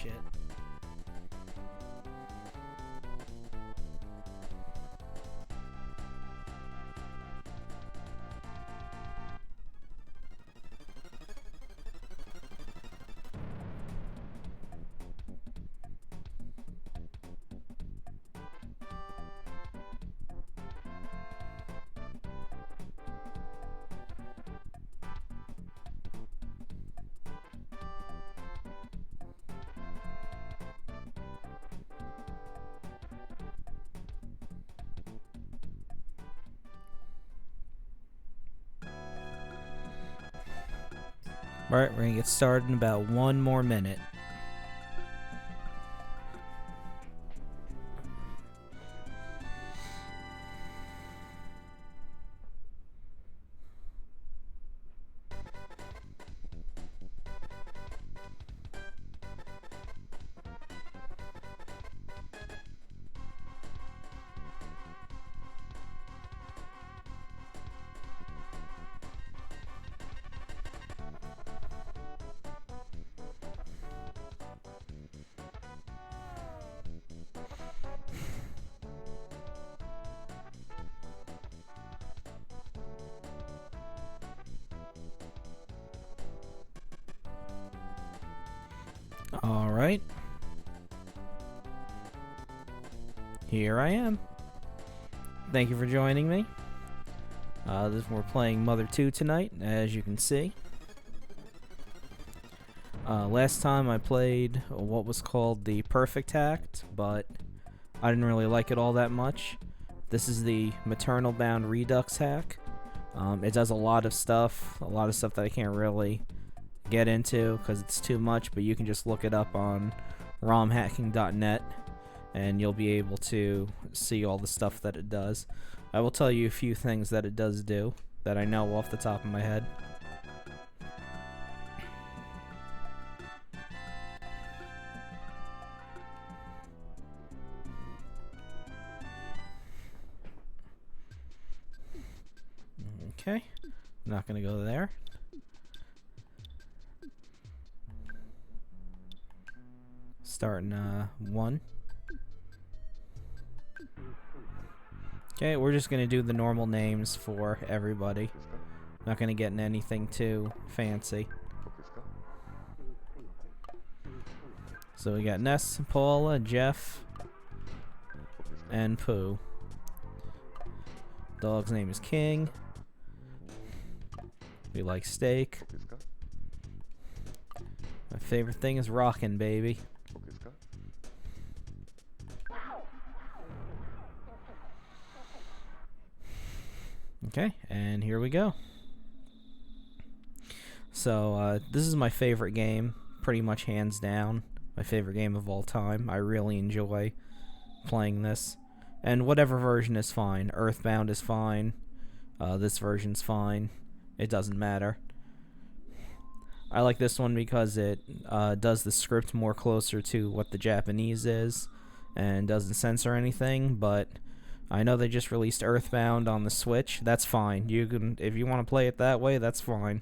shit. Alright, we're gonna get started in about 1 more minute. Alright. Here I am. Thank you for joining me. We're playing Mother 2 tonight, as you can see. Last time I played what was called the Perfect Hack, but I didn't really like it all that much. This is the MaternalBound Redux Hack. It does a lot of stuff that I can't really get into because it's too much, but you can just look it up on romhacking.net and you'll be able to see all the stuff that it does. I will tell you a few things that it does do that I know off the top of my head. Okay, I'm not gonna go there. Starting 1. Okay, we're just gonna do the normal names for everybody. Not gonna get in anything too fancy. So we got Ness, Paula, Jeff, and Pooh. Dog's name is King. We like steak. My favorite thing is rockin', baby. Okay, and here we go. So, this is my favorite game, pretty much hands down. My favorite game of all time. I really enjoy playing this. And whatever version is fine. Earthbound is fine. This version's fine. It doesn't matter. I like this one because it does the script more closer to what the Japanese is and doesn't censor anything, but I know they just released Earthbound on the Switch. That's fine. You can, if you want to play it that way, that's fine.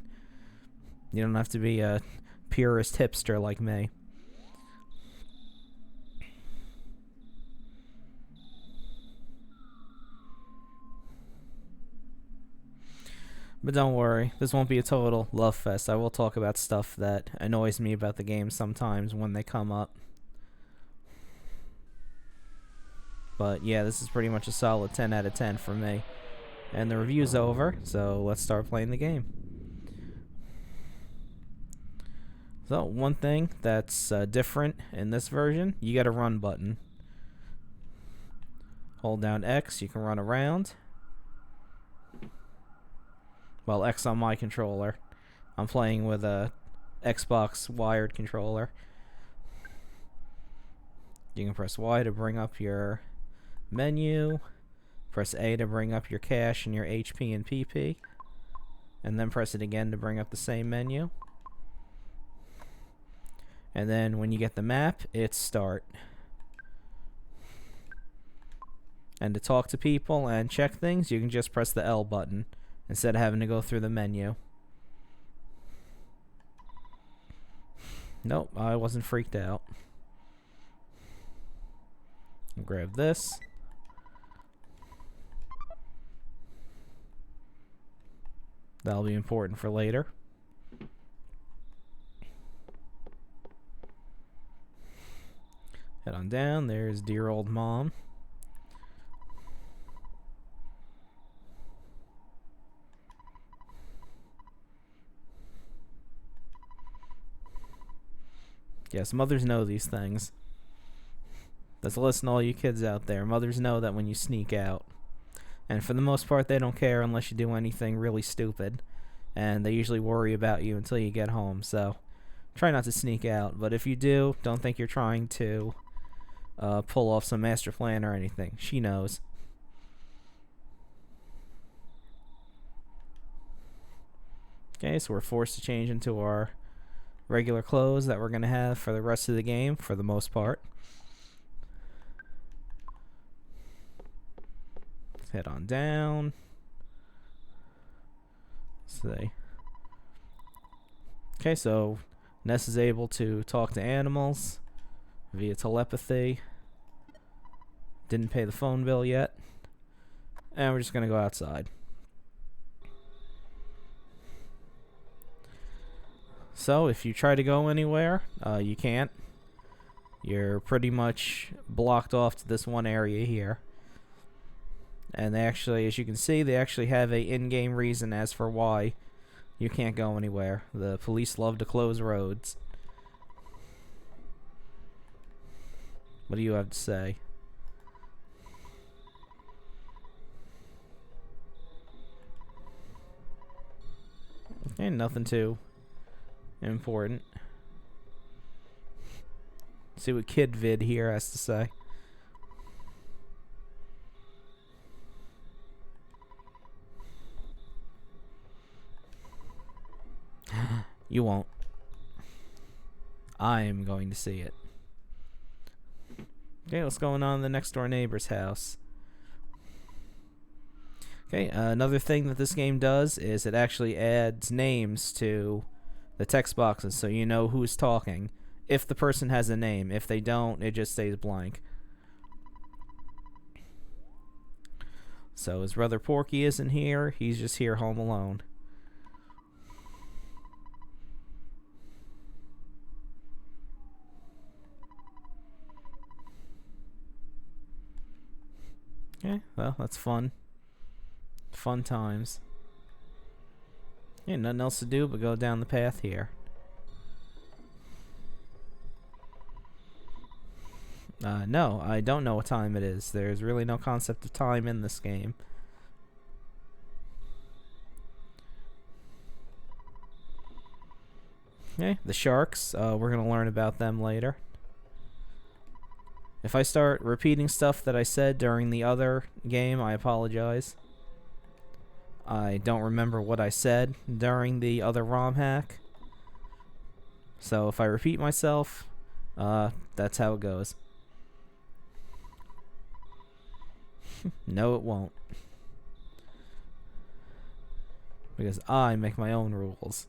You don't have to be a purist hipster like me. But don't worry, this won't be a total love fest. I will talk about stuff that annoys me about the game sometimes when they come up. But yeah, this is pretty much a solid 10 out of 10 for me. And the review's over, so let's start playing the game. So, one thing that's different in this version, you got a run button. Hold down X, you can run around. Well, X on my controller. I'm playing with a Xbox wired controller. You can press Y to bring up your menu. Press A to bring up your cash and your HP and PP. And then press it again to bring up the same menu. And then when you get the map, it's start. And to talk to people and check things, you can just press the L button instead of having to go through the menu. Nope, I wasn't freaked out. Grab this. That'll be important for later. Head on down. There's dear old mom. Yes, mothers know these things. Let's listen to all you kids out there. Mothers know that when you sneak out. And for the most part, they don't care unless you do anything really stupid. And they usually worry about you until you get home. So try not to sneak out. But if you do, don't think you're trying to pull off some master plan or anything. She knows. Okay, so we're forced to change into our regular clothes that we're going to have for the rest of the game, for the most part. Let's head on down. Let's see. Okay, so Ness is able to talk to animals via telepathy. Didn't pay the phone bill yet. And we're just going to go outside. So, if you try to go anywhere, you can't. You're pretty much blocked off to this one area here. And they actually, as you can see, they actually have a in-game reason as for why you can't go anywhere. The police love to close roads. What do you have to say? Okay, nothing too important. See what Kid Vid here has to say. You won't. I am going to see it. Okay, what's going on in the next door neighbor's house? Okay, another thing that this game does is it actually adds names to the text boxes so you know who's talking. If the person has a name. If they don't, it just stays blank. So his brother Porky isn't here. He's just here home alone. Okay, well, that's fun. Fun times. Yeah, nothing else to do but go down the path here. No, I don't know what time it is. There's really no concept of time in this game. Okay, the sharks. We're going to learn about them later. If I start repeating stuff that I said during the other game, I apologize. I don't remember what I said during the other ROM hack. So if I repeat myself, that's how it goes. No, it won't. Because I make my own rules.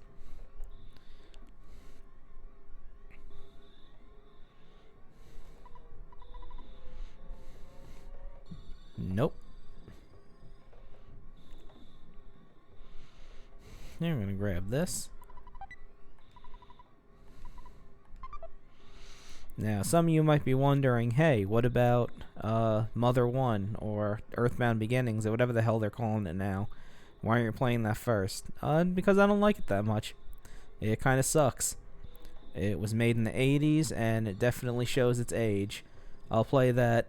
Nope. Now I'm going to grab this. Now, some of you might be wondering, hey, what about Mother 1 or Earthbound Beginnings or whatever the hell they're calling it now? Why aren't you playing that first? Because I don't like it that much. It kind of sucks. It was made in the 80s and it definitely shows its age. I'll play that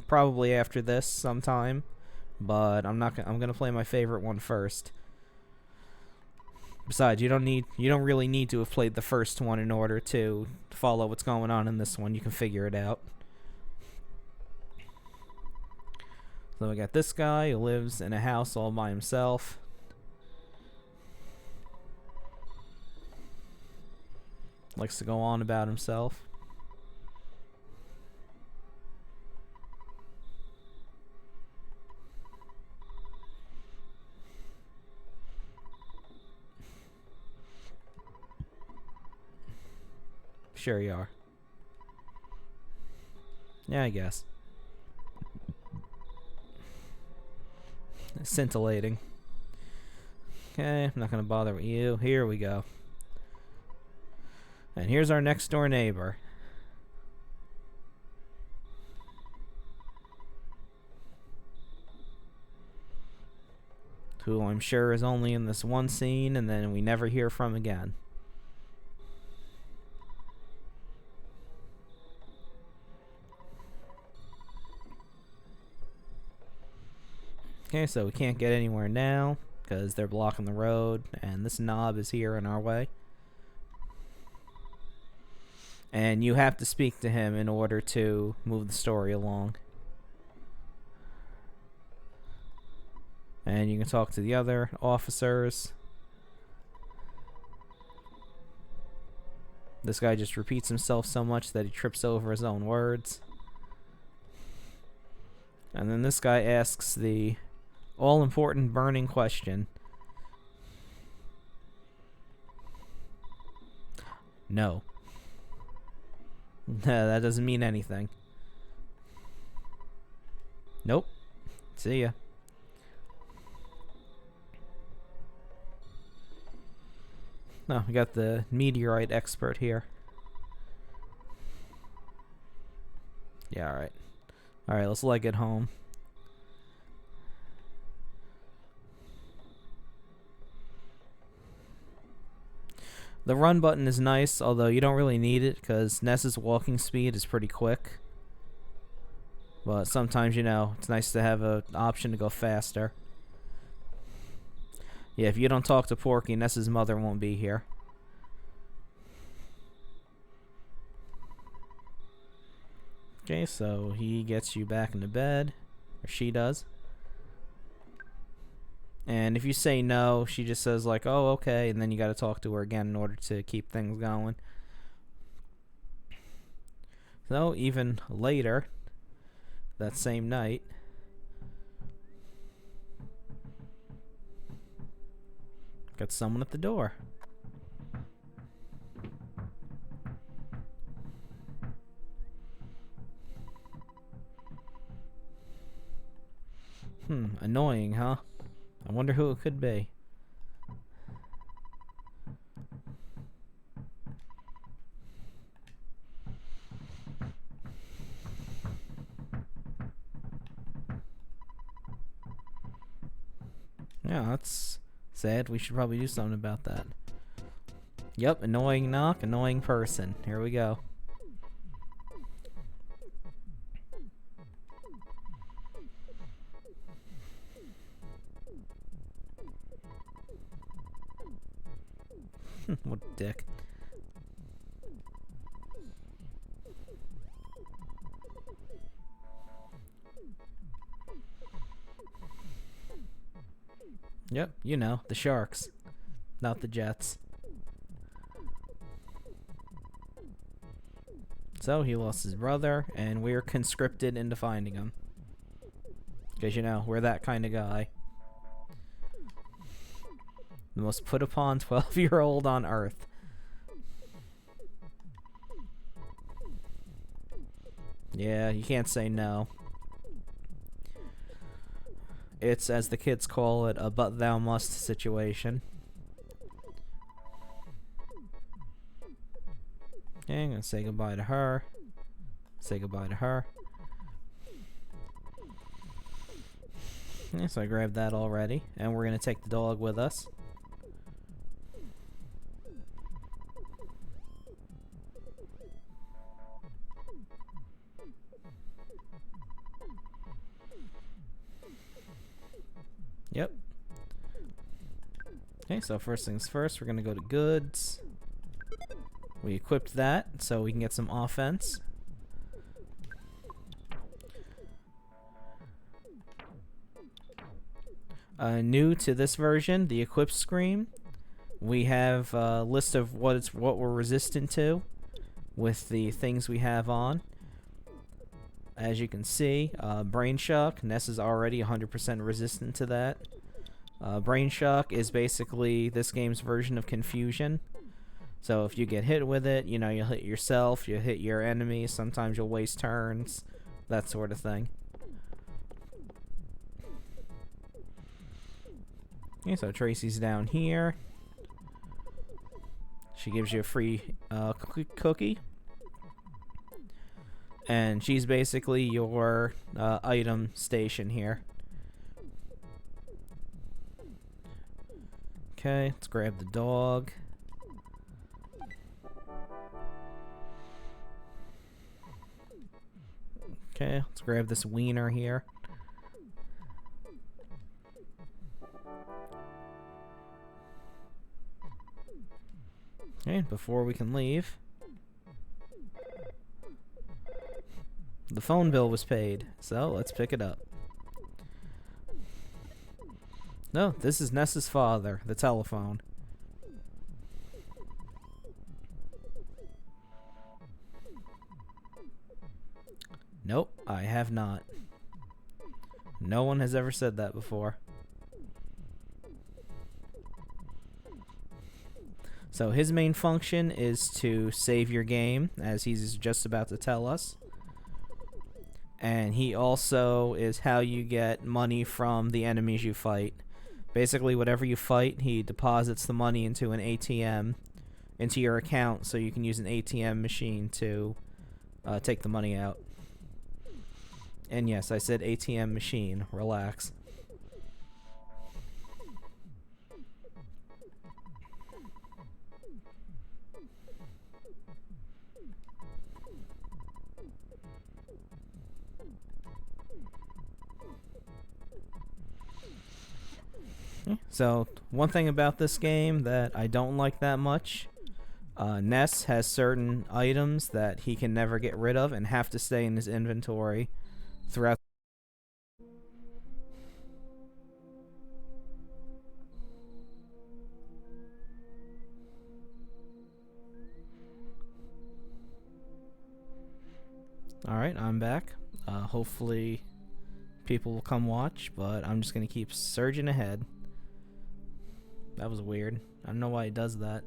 probably after this sometime, but I'm going to play my favorite one first. Besides, you don't really need to have played the first one in order to follow what's going on in this one. You can figure it out. So we got this guy who lives in a house all by himself. Likes to go on about himself. Sure you are. Yeah, I guess. Scintillating. Okay, I'm not gonna bother with you. Here we go. And here's our next door neighbor. Who I'm sure is only in this one scene and then we never hear from again. Okay, so we can't get anywhere now because they're blocking the road and this knob is here in our way. And you have to speak to him in order to move the story along. And you can talk to the other officers. This guy just repeats himself so much that he trips over his own words. And then this guy asks the all-important burning question. No. That doesn't mean anything. Nope. See ya. No, we got the meteorite expert here. Yeah, alright. Alright, let's leg it home. The run button is nice, although you don't really need it because Ness's walking speed is pretty quick. But sometimes, you know, it's nice to have an option to go faster. Yeah, if you don't talk to Porky, Ness's mother won't be here. Okay, so he gets you back into bed. Or she does. And if you say no, she just says like, oh, okay, and then you gotta talk to her again in order to keep things going. So, even later, that same night, got someone at the door. Annoying, huh? I wonder who it could be. Yeah, that's sad. We should probably do something about that. Yep, annoying knock, annoying person. Here we go. What a dick. Yep, you know, the Sharks, not the Jets. So he lost his brother, and we're conscripted into finding him. Because, you know, we're that kind of guy. The most put upon 12-year-old on Earth. Yeah, you can't say no. It's, as the kids call it, a but thou must situation. Okay, I'm gonna say goodbye to her. Say goodbye to her. Yeah, so I grabbed that already, and we're gonna take the dog with us. Yep. Okay, so first things first, we're gonna go to goods. We equipped that so we can get some offense. New to this version, the equip screen, we have a list of what we're resistant to with the things we have on. As you can see, Brain Shock, Ness is already 100% resistant to that. Brain Shock is basically this game's version of confusion. So if you get hit with it, you know, you'll hit yourself, you'll hit your enemies, sometimes you'll waste turns, that sort of thing. Okay, so Tracy's down here. She gives you a free cookie. And she's basically your item station here. Okay, let's grab the dog. Okay, let's grab this wiener here. Okay, before we can leave, the phone bill was paid, so let's pick it up. No, this is Ness's father, the telephone. Nope, I have not. No one has ever said that before. So his main function is to save your game, as he's just about to tell us. And he also is how you get money from the enemies you fight. Basically, whatever you fight, he deposits the money into an ATM, into your account, so you can use an ATM machine to take the money out. And yes, I said ATM machine. Relax. So, one thing about this game that I don't like that much, Ness has certain items that he can never get rid of and have to stay in his inventory throughout. Alright, I'm back. Hopefully people will come watch, but I'm just going to keep surging ahead. That was weird. I don't know why he does that.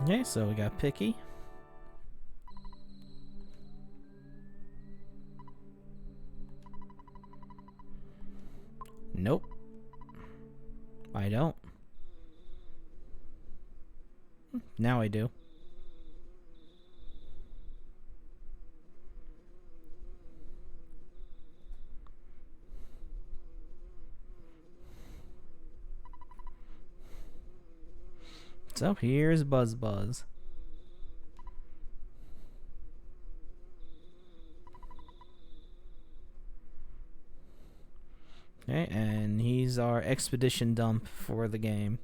Okay, so we got Picky. Nope. I don't. Now I do. So here's Buzz Buzz. Okay, and he's our expedition dump for the game.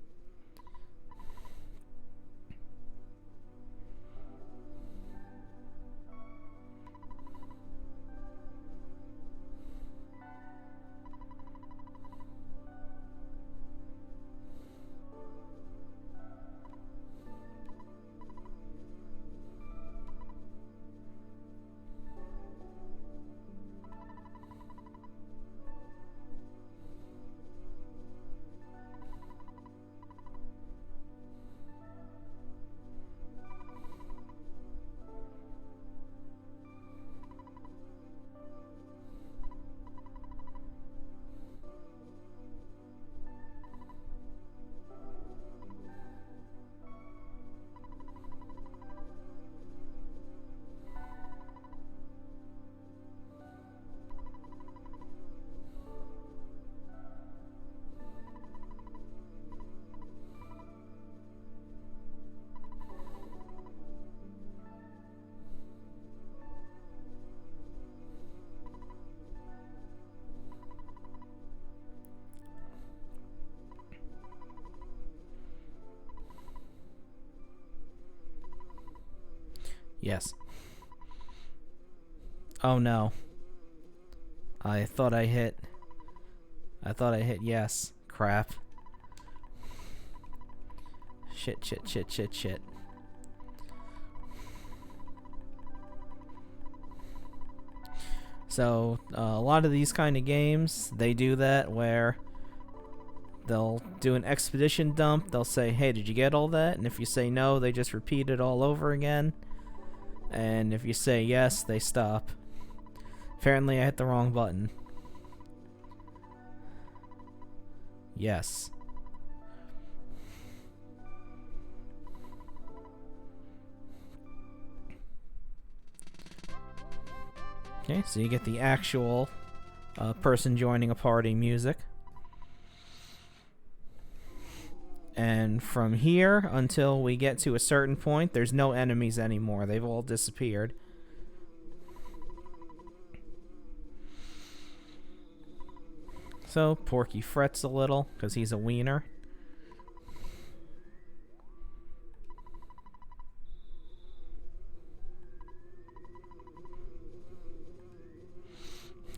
Yes. Oh no. I thought I hit yes. Crap. Shit. So, a lot of these kind of games, they do that where they'll do an expedition dump. They'll say, hey, did you get all that? And if you say no, they just repeat it all over again. And if you say yes, they stop. Apparently, I hit the wrong button. Yes. Okay, so you get the actual person joining a party music. And from here until we get to a certain point, there's no enemies anymore. They've all disappeared. So Porky frets a little because he's a wiener.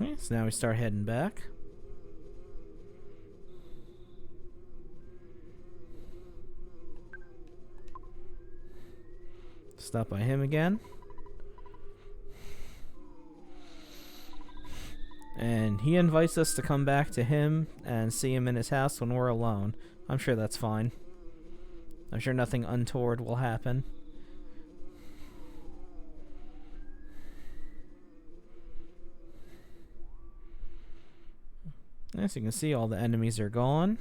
Okay, so now we start heading back. Stop by him again. And he invites us to come back to him and see him in his house when we're alone. I'm sure that's fine. I'm sure nothing untoward will happen. As you can see, all the enemies are gone.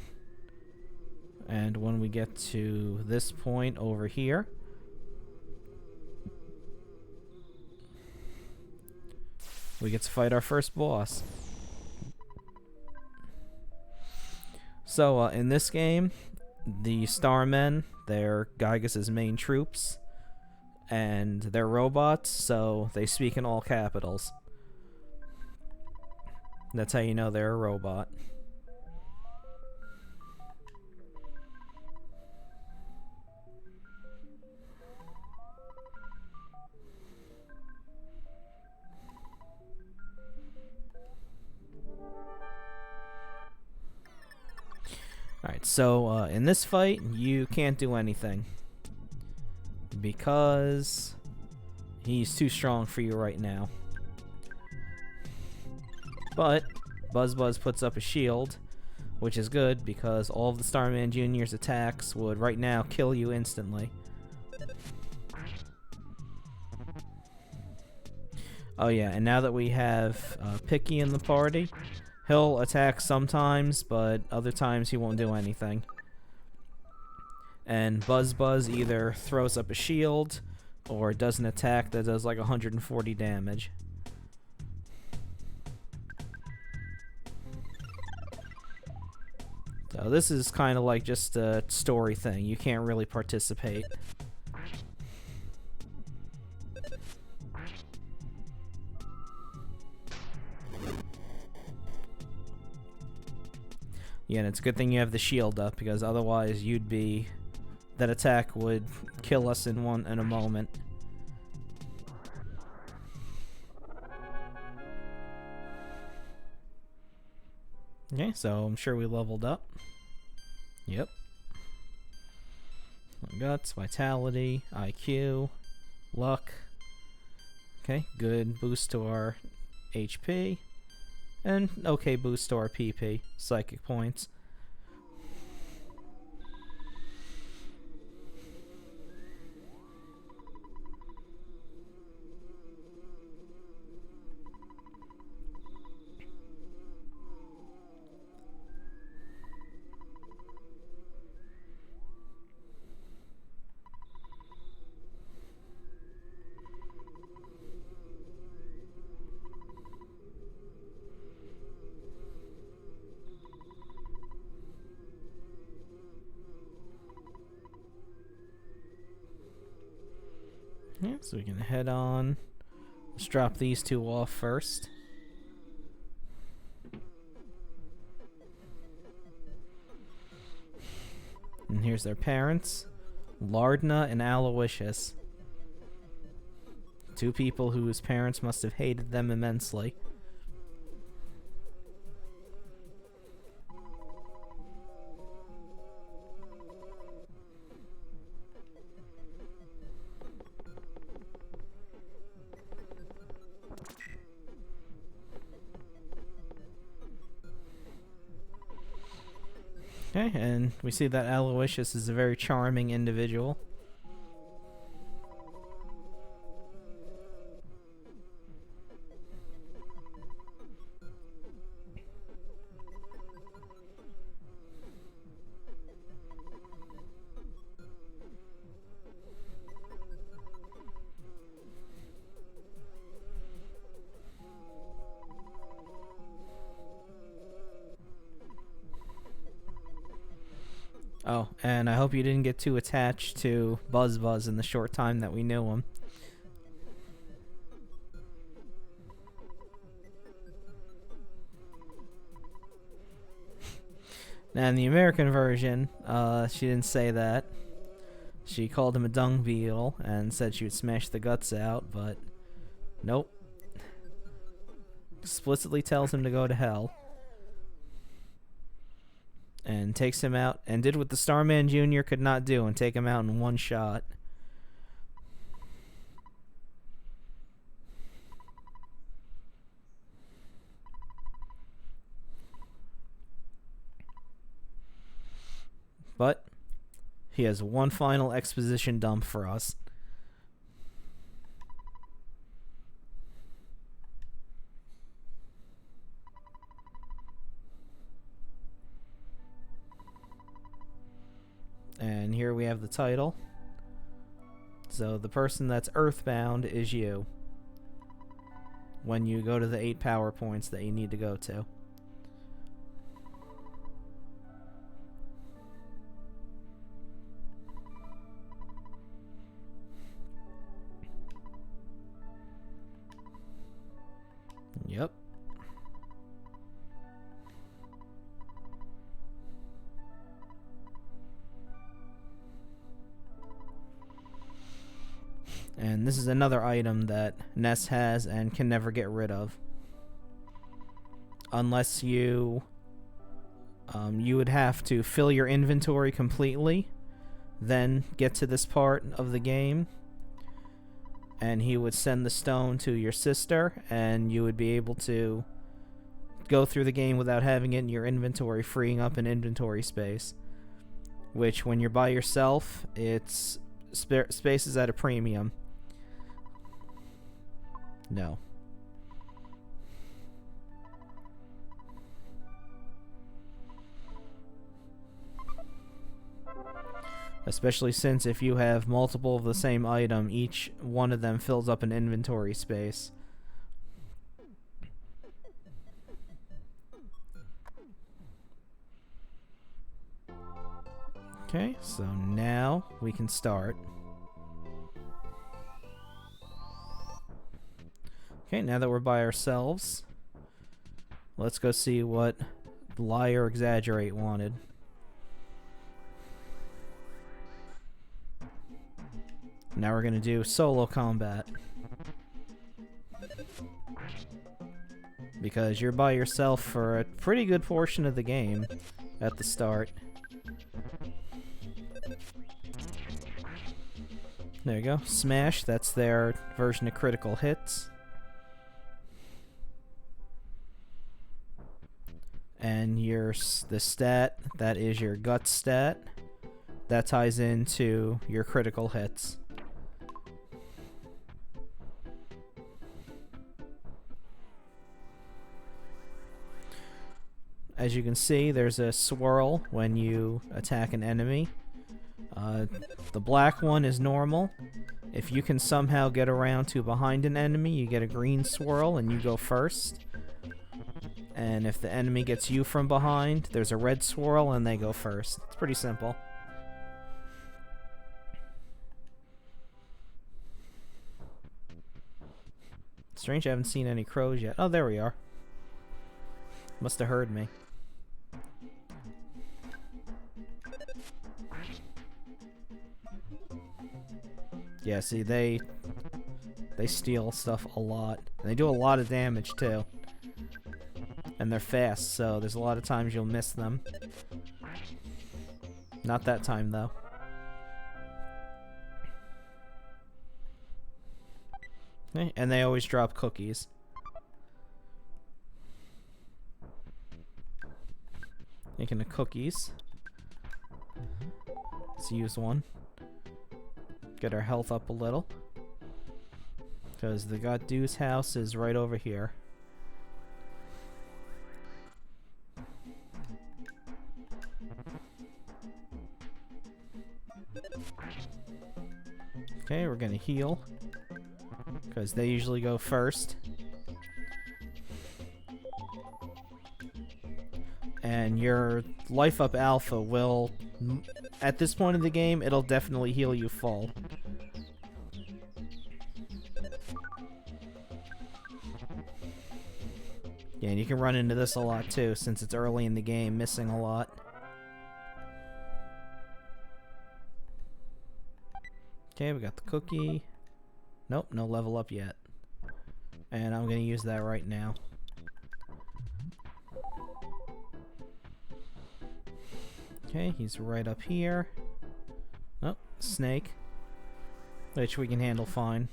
And when we get to this point over here, we get to fight our first boss. So, in this game, the Starmen, they're Gygas's main troops, and they're robots, so they speak in all capitals. That's how you know they're a robot. Alright, so in this fight, you can't do anything. Because he's too strong for you right now. But Buzz puts up a shield, which is good because all of the Starman Jr.'s attacks would right now kill you instantly. Oh yeah, and now that we have Picky in the party, he'll attack sometimes, but other times he won't do anything. And Buzz either throws up a shield or does an attack that does like 140 damage. So this is kind of like just a story thing. You can't really participate. Yeah, and it's a good thing you have the shield up, because otherwise you'd be... that attack would kill us in a moment. Okay, so I'm sure we leveled up. Yep. Guts, vitality, IQ, luck. Okay, good boost to our HP. And okay boost to our PP, psychic points. Yeah, so we can head on. Let's drop these two off first. And here's their parents, Lardna and Aloysius. Two people whose parents must have hated them immensely. Okay, and we see that Aloysius is a very charming individual. Oh, and I hope you didn't get too attached to Buzz in the short time that we knew him. Now, in the American version, she didn't say that. She called him a dung beetle and said she would smash the guts out, but nope. Explicitly tells him to go to hell. And takes him out, and did what the Starman Jr. could not do, and take him out in one shot. But he has one final exposition dump for us. And here we have the title. So the person that's Earthbound is you. When you go to the 8 power points that you need to go to. Yep. And this is another item that NES has and can never get rid of. Unless you would have to fill your inventory completely, then get to this part of the game, and he would send the stone to your sister, and you would be able to go through the game without having it in your inventory, freeing up an inventory space. Which, when you're by yourself, it's space is at a premium. No. Especially since if you have multiple of the same item, each one of them fills up an inventory space. Okay, so now we can start. Okay, now that we're by ourselves, let's go see what Lie or Exaggerate wanted. Now we're going to do solo combat. Because you're by yourself for a pretty good portion of the game at the start. There you go. Smash, that's their version of critical hits. And the stat, that is your gut stat. That ties into your critical hits. As you can see, there's a swirl when you attack an enemy. The black one is normal. If you can somehow get around to behind an enemy, you get a green swirl and you go first. And if the enemy gets you from behind, there's a red swirl and they go first. It's pretty simple. Strange, I haven't seen any crows yet. Oh, there we are. Must have heard me. Yeah, see, they They steal stuff a lot. And they do a lot of damage, too. And they're fast, so there's a lot of times you'll miss them. Not that time, though. Okay, and they always drop cookies. Making the cookies. Let's use one. Get our health up a little. Because the Goddu's house is right over here. Okay, we're gonna heal. Because they usually go first. And your life up alpha will, at this point in the game, it'll definitely heal you full. Yeah, and you can run into this a lot too, since it's early in the game, missing a lot. Okay, we got the cookie. Nope, no level up yet. And I'm gonna use that right now. Okay, he's right up here. Oh, snake. Which we can handle fine.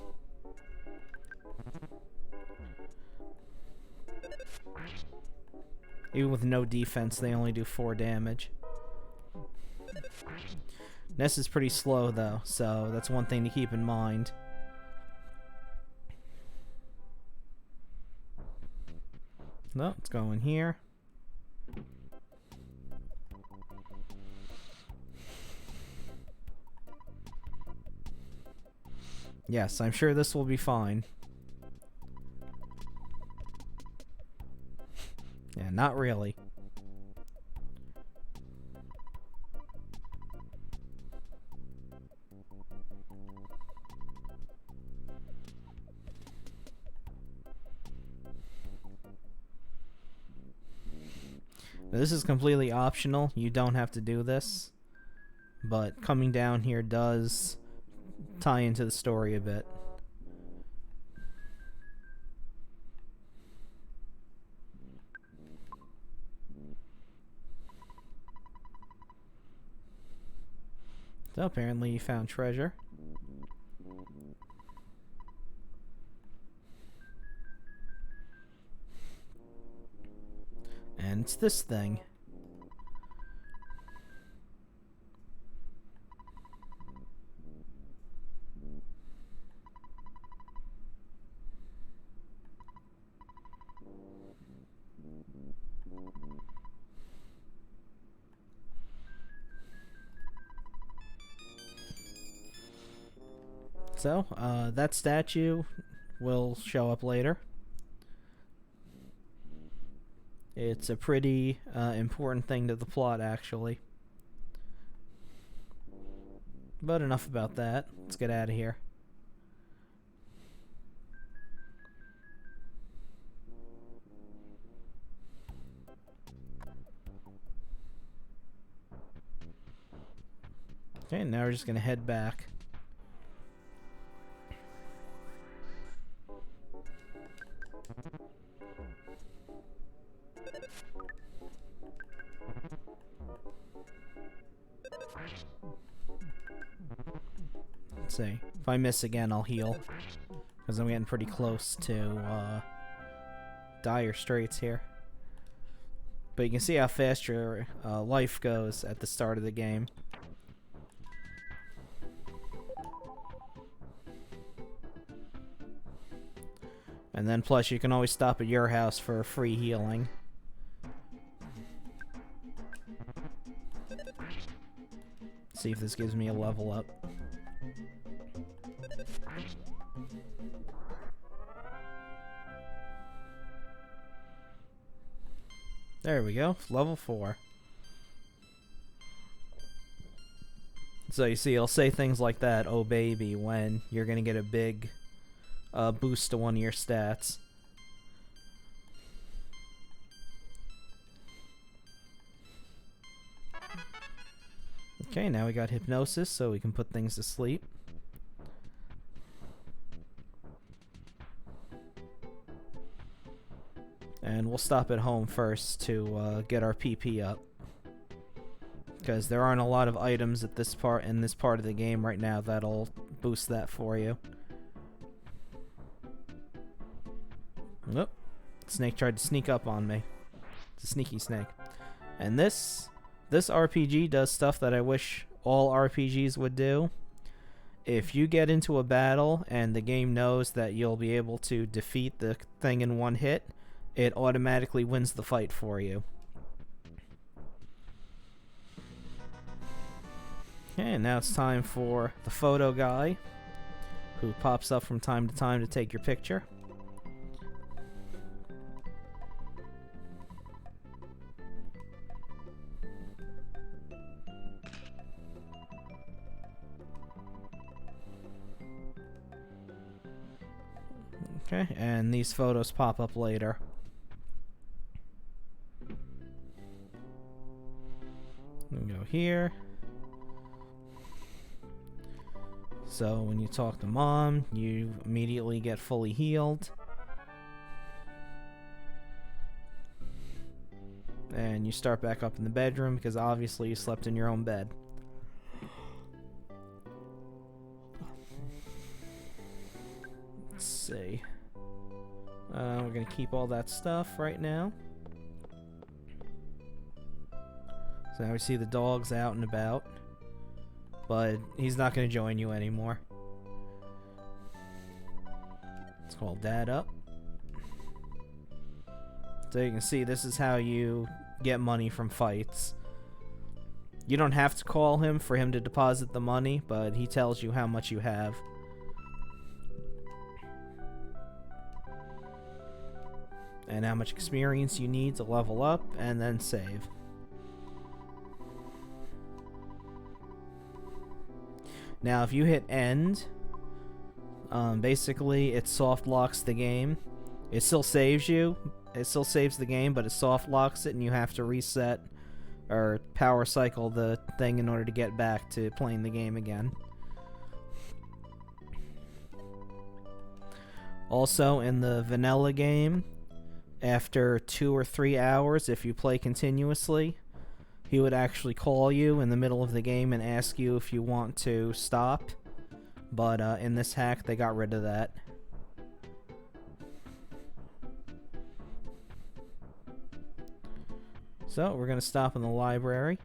Even with no defense, they only do 4 damage. Ness is pretty slow though, so that's one thing to keep in mind. No, let's go in here. Yes, I'm sure this will be fine. Yeah, not really. Now, this is completely optional. You don't have to do this. But coming down here does tie into the story a bit. So apparently you found treasure. And it's this thing. So, that statue will show up later. It's a pretty important thing to the plot, actually. But enough about that. Let's get out of here. Okay, now we're just gonna head back. Let's see. If I miss again, I'll heal. Because I'm getting pretty close to dire straits here. But you can see how fast your life goes at the start of the game. And then plus you can always stop at your house for free healing. See if this gives me a level up. There we go, level 4. So you see, it'll say things like that, "Oh baby," when you're gonna get a big boost to one of your stats. Okay, now we got hypnosis, so we can put things to sleep. we'll stop at home first to get our PP up, because there aren't a lot of items at this part of the game right now that'll boost that for you. Nope. Snake tried to sneak up on me. It's a sneaky snake. And this RPG does stuff that I wish all RPGs would do. If you get into a battle and the game knows that you'll be able to defeat the thing in one hit, it automatically wins the fight for you. Okay, and now it's time for the photo guy, who pops up from time to time to take your picture. Okay, and these photos pop up later. We go here. So when you talk to Mom, you immediately get fully healed. And you start back up in the bedroom because obviously you slept in your own bed. Let's see. We're going to keep all that stuff right now. So now we see the dog's out and about. But he's not going to join you anymore. Let's call Dad up. So you can see this is how you get money from fights. You don't have to call him for him to deposit the money, but he tells you how much you have. And how much experience you need to level up, and then save. Now, if you hit end, basically it soft locks the game. It still saves you. It still saves the game, but it soft locks it, and you have to reset or power cycle the thing in order to get back to playing the game again. Also, in the vanilla game, after 2 or 3 hours, if you play continuously, he would actually call you in the middle of the game and ask you if you want to stop. But in this hack, they got rid of that. So we're going to stop in the library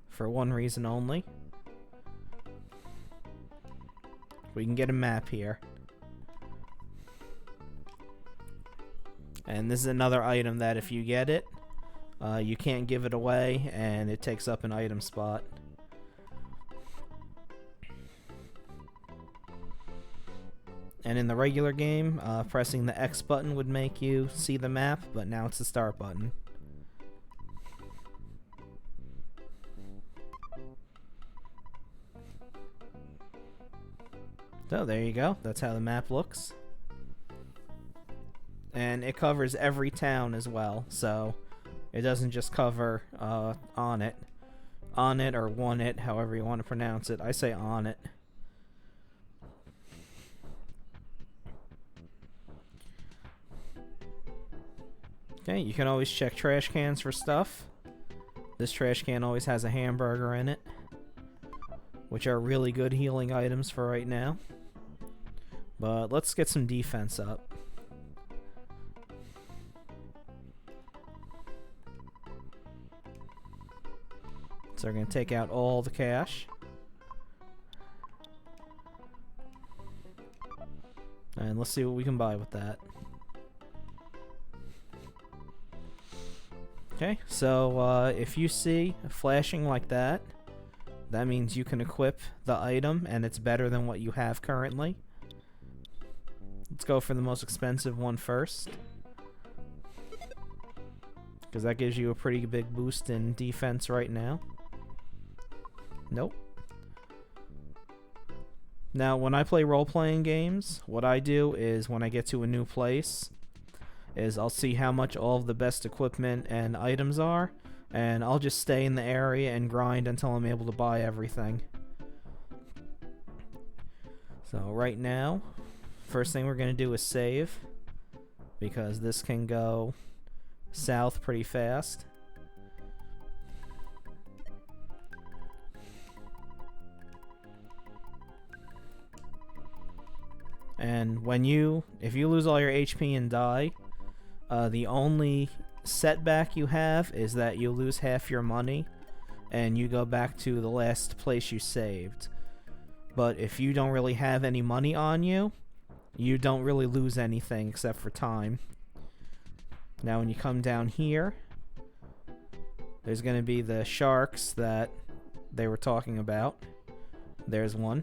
for one reason only. We can get a map here. And this is another item that if you get it, you can't give it away, and it takes up an item spot. And in the regular game, pressing the X button would make you see the map, but now it's the start button. So there you go, that's how the map looks. And it covers every town as well, so it doesn't just cover on it or one it, however you want to pronounce it. I say on it. Okay, you can always check trash cans for stuff. This trash can always has a hamburger in it, which are really good healing items for right now. But let's get some defense up. So we're going to take out all the cash. And let's see what we can buy with that. Okay, so if you see flashing like that, that means you can equip the item and it's better than what you have currently. Let's go for the most expensive one first, because that gives you a pretty big boost in defense right now. Nope. Now, when I play role-playing games, what I do is when I get to a new place, is I'll see how much all of the best equipment and items are, and I'll just stay in the area and grind until I'm able to buy everything. So right now, first thing we're going to do is save, because this can go south pretty fast. And if you lose all your HP and die, the only setback you have is that you lose half your money and you go back to the last place you saved. But if you don't really have any money on you, you don't really lose anything except for time. Now when you come down here, there's going to be the sharks that they were talking about. There's one.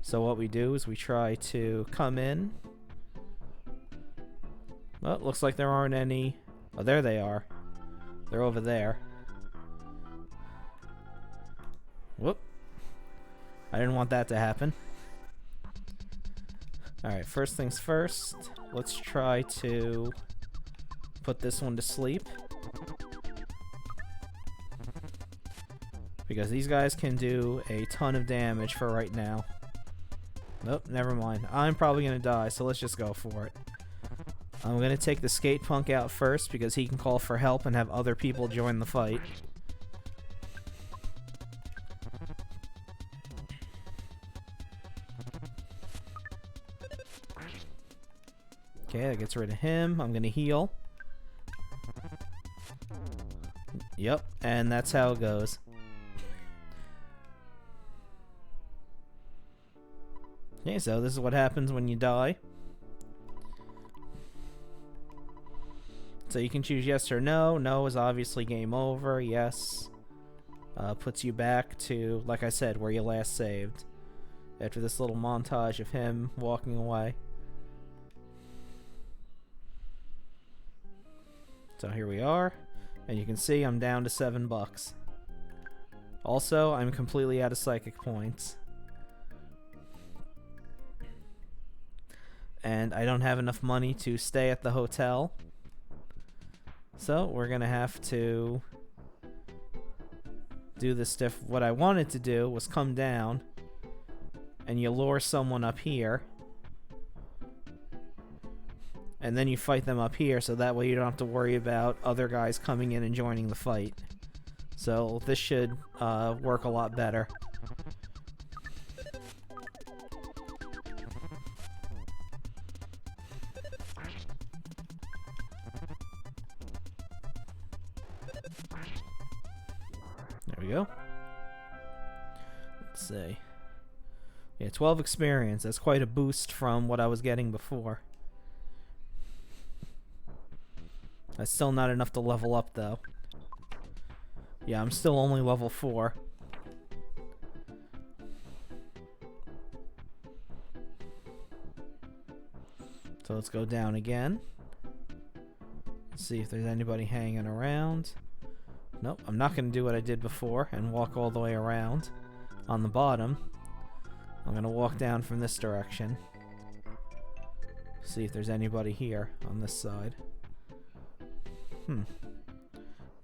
So what we do is we try to come in. Well, looks like there aren't any. Oh, there they are. They're over there. Whoop. I didn't want that to happen. Alright, first things first. Let's try to put this one to sleep. Because these guys can do a ton of damage for right now. Nope, never mind. I'm probably going to die, so let's just go for it. I'm going to take the skate punk out first because he can call for help and have other people join the fight. Okay, that gets rid of him. I'm going to heal. Yep, and that's how it goes. Okay, so this is what happens when you die. So you can choose yes or no. No is obviously game over. Yes puts you back to, like I said, where you last saved. After this little montage of him walking away. So here we are. And you can see I'm down to $7. Also, I'm completely out of psychic points. And I don't have enough money to stay at the hotel. So we're gonna have to do this stuff. What I wanted to do was come down and you lure someone up here. And then you fight them up here, so that way you don't have to worry about other guys coming in and joining the fight. So this should work a lot better. There we go. Let's see. Yeah, 12 experience. That's quite a boost from what I was getting before. That's still not enough to level up, though. Yeah, I'm still only level 4. So let's go down again. Let's see if there's anybody hanging around. Nope, I'm not going to do what I did before and walk all the way around on the bottom. I'm going to walk down from this direction. See if there's anybody here on this side.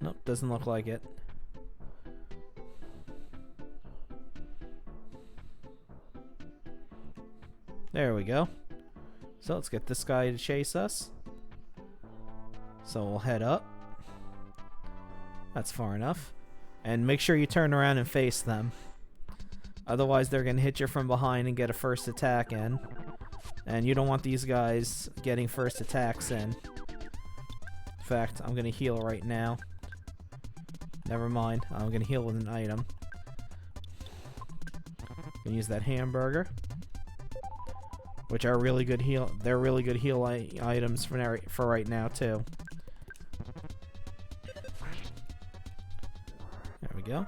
Nope, doesn't look like it. There we go. So let's get this guy to chase us. So we'll head up. That's far enough. And make sure you turn around and face them. Otherwise they're going to hit you from behind and get a first attack in. And you don't want these guys getting first attacks in. In fact, I'm going to heal right now. Never mind. I'm going to heal with an item. I'm going to use that hamburger. Which are really good heal. They're really good heal items for right now, too. There we go.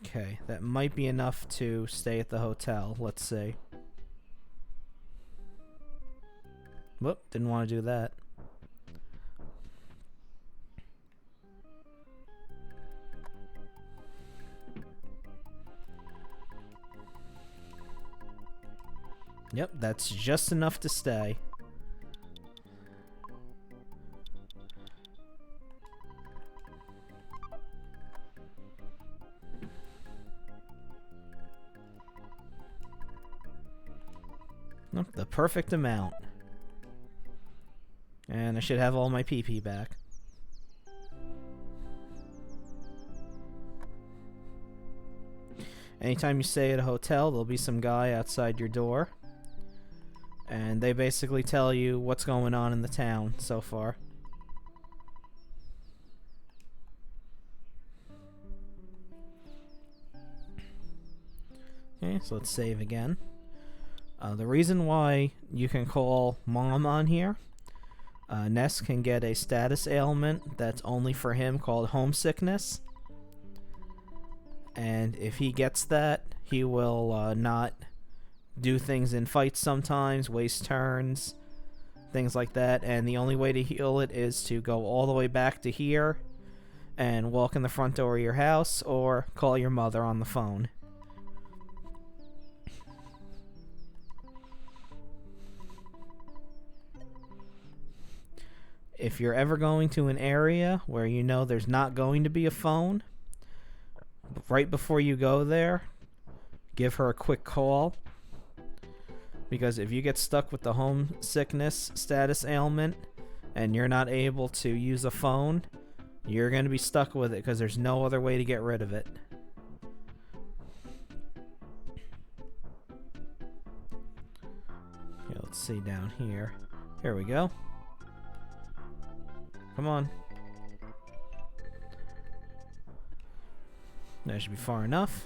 Okay, that might be enough to stay at the hotel. Let's see. Whoop, didn't want to do that. Yep, that's just enough to stay. The perfect amount. And I should have all my PP back. Anytime you stay at a hotel, there'll be some guy outside your door. And they basically tell you what's going on in the town so far. Okay, so let's save again. The reason why you can call Mom on here, Ness can get a status ailment that's only for him called homesickness. And if he gets that, he will not do things in fights sometimes, waste turns, things like that. And the only way to heal it is to go all the way back to here and walk in the front door of your house or call your mother on the phone. If you're ever going to an area where you know there's not going to be a phone, right before you go there, give her a quick call. Because if you get stuck with the homesickness status ailment and you're not able to use a phone, you're going to be stuck with it because there's no other way to get rid of it. Okay, let's see down here. Here we go. Come on. That should be far enough.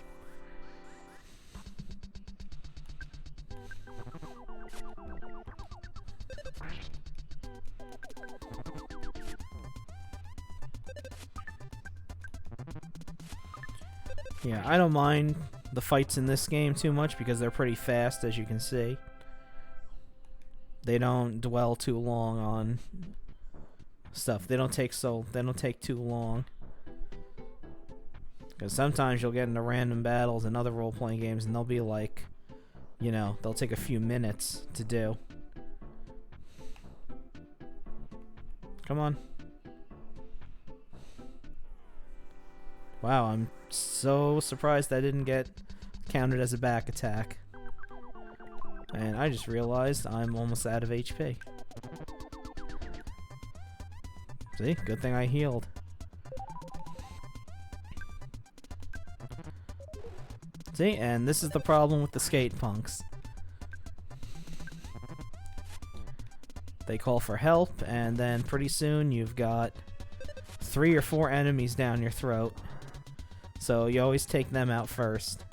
Yeah, I don't mind the fights in this game too much because they're pretty fast, as you can see. They don't dwell too long on stuff. They don't take too long. Because sometimes you'll get into random battles in other role-playing games and they'll be like, you know, they'll take a few minutes to do. Come on. Wow, I'm so surprised I didn't get counted as a back attack. And I just realized I'm almost out of HP. See? Good thing I healed. See? And this is the problem with the skate punks. They call for help, and then pretty soon you've got 3 or 4 enemies down your throat. So you always take them out first.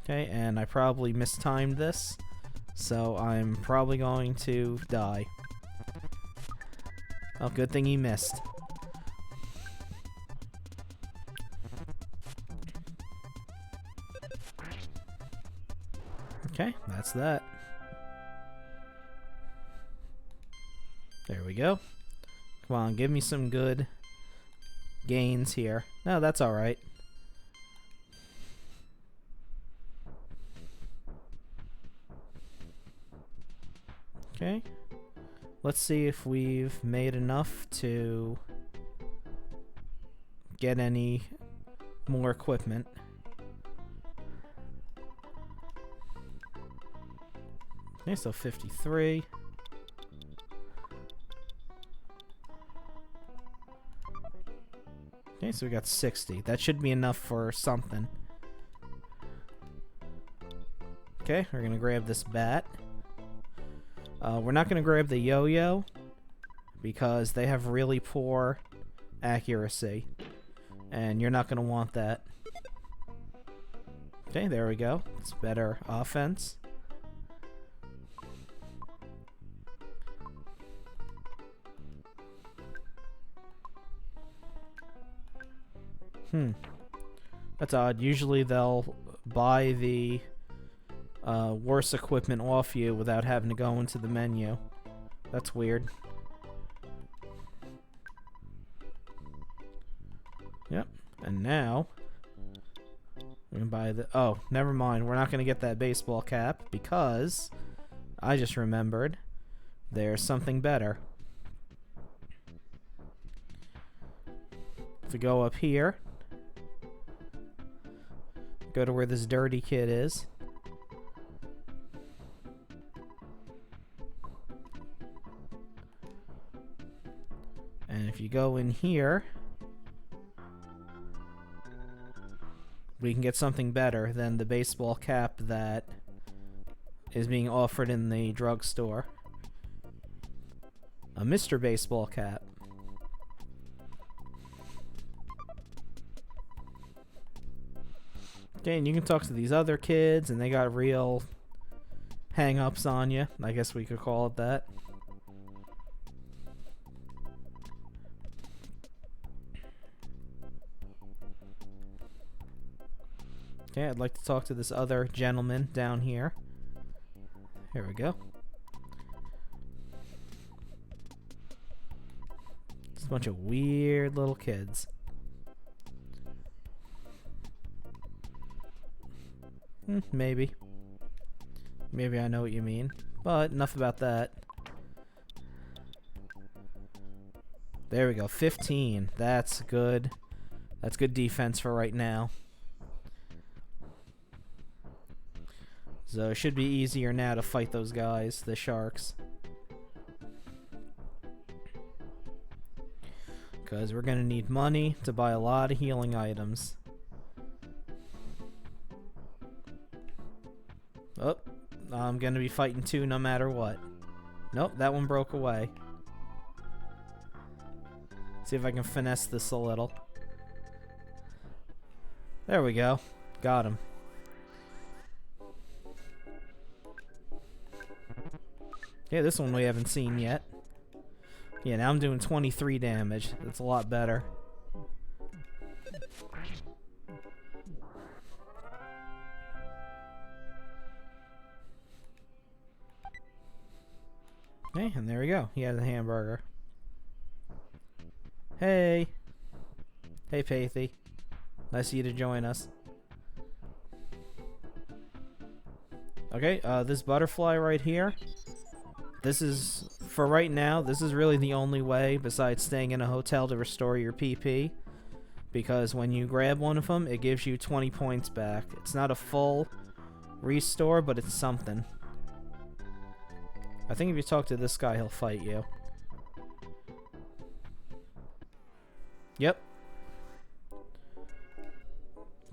Okay, and I probably mistimed this, so I'm probably going to die. Oh, good thing he missed. Okay, that's that. There we go. Come on, give me some good gains here. No, that's alright. Okay. Let's see if we've made enough to get any more equipment. Okay, so 53. Okay, so we got 60. That should be enough for something. Okay, we're gonna grab this bat. We're not gonna grab the yo-yo because they have really poor accuracy, and you're not gonna want that. Okay, there we go. It's better offense. That's odd. Usually they'll buy the worse equipment off you without having to go into the menu. That's weird. Yep. And now we can buy the... Oh, never mind. We're not going to get that baseball cap because I just remembered there's something better. If we go up here, Go to where this dirty kid is. And if you go in here, we can get something better than the baseball cap that is being offered in the drugstore. A Mr. Baseball cap. Okay, and you can talk to these other kids, and they got real hang-ups on you. I guess we could call it that. Okay, I'd like to talk to this other gentleman down here. Here we go. It's a bunch of weird little kids. Maybe. Maybe I know what you mean. But enough about that. There we go. 15. That's good. That's good defense for right now. So it should be easier now to fight those guys, the sharks. Because we're going to need money to buy a lot of healing items. Oh, I'm going to be fighting two no matter what. Nope, that one broke away. See if I can finesse this a little. There we go. Got him. Yeah, this one we haven't seen yet. Yeah, now I'm doing 23 damage. That's a lot better. Okay, and there we go. He has a hamburger. Hey! Hey, Pathy. Nice of you to join us. Okay, this butterfly right here. This is, for right now, this is really the only way besides staying in a hotel to restore your PP. Because when you grab one of them, it gives you 20 points back. It's not a full restore, but it's something. I think if you talk to this guy, he'll fight you. Yep.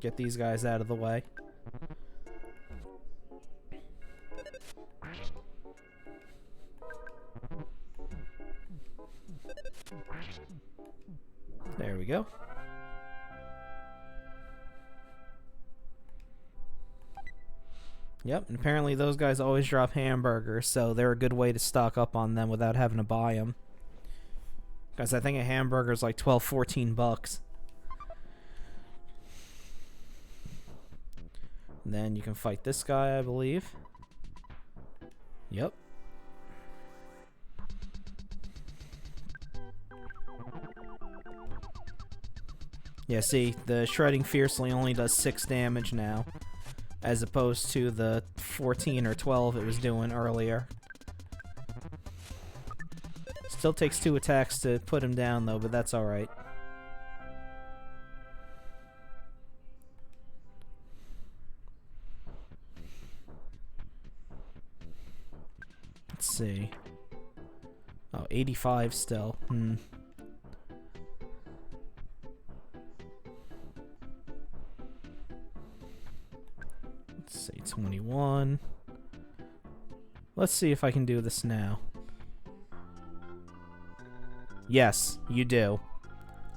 Get these guys out of the way. There we go. Yep, and apparently those guys always drop hamburgers, so they're a good way to stock up on them without having to buy them. Because I think a hamburger is like 12, 14 bucks. And then you can fight this guy, I believe. Yep. Yeah, see, the Shredding Fiercely only does 6 damage now, as opposed to the 14 or 12 it was doing earlier. Still takes 2 attacks to put him down, though, but that's alright. Let's see. Oh, 85 still. Let's say 21. Let's see if I can do this now. Yes, you do.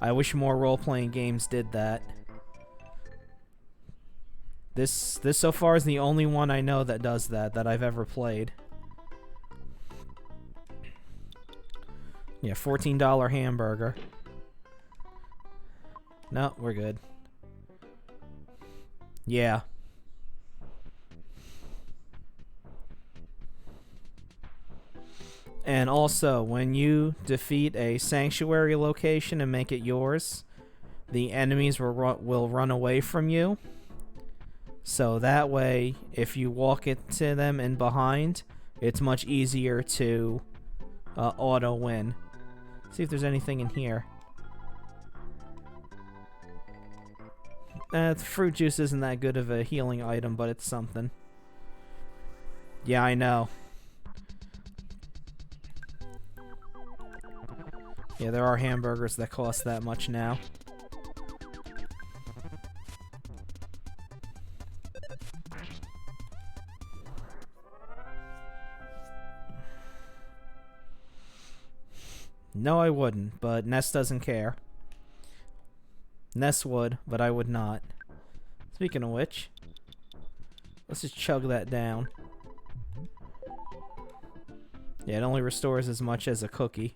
I wish more role-playing games did that. This so far is the only one I know that does that I've ever played. Yeah, $14 hamburger. No, we're good. Yeah. And also, when you defeat a sanctuary location and make it yours, the enemies will run away from you. So that way, if you walk into them in behind, it's much easier to auto-win. See if there's anything in here. The fruit juice isn't that good of a healing item, but it's something. Yeah, I know. Yeah, there are hamburgers that cost that much now. No, I wouldn't, but Ness doesn't care. Ness would, but I would not. Speaking of which, let's just chug that down. Yeah, it only restores as much as a cookie.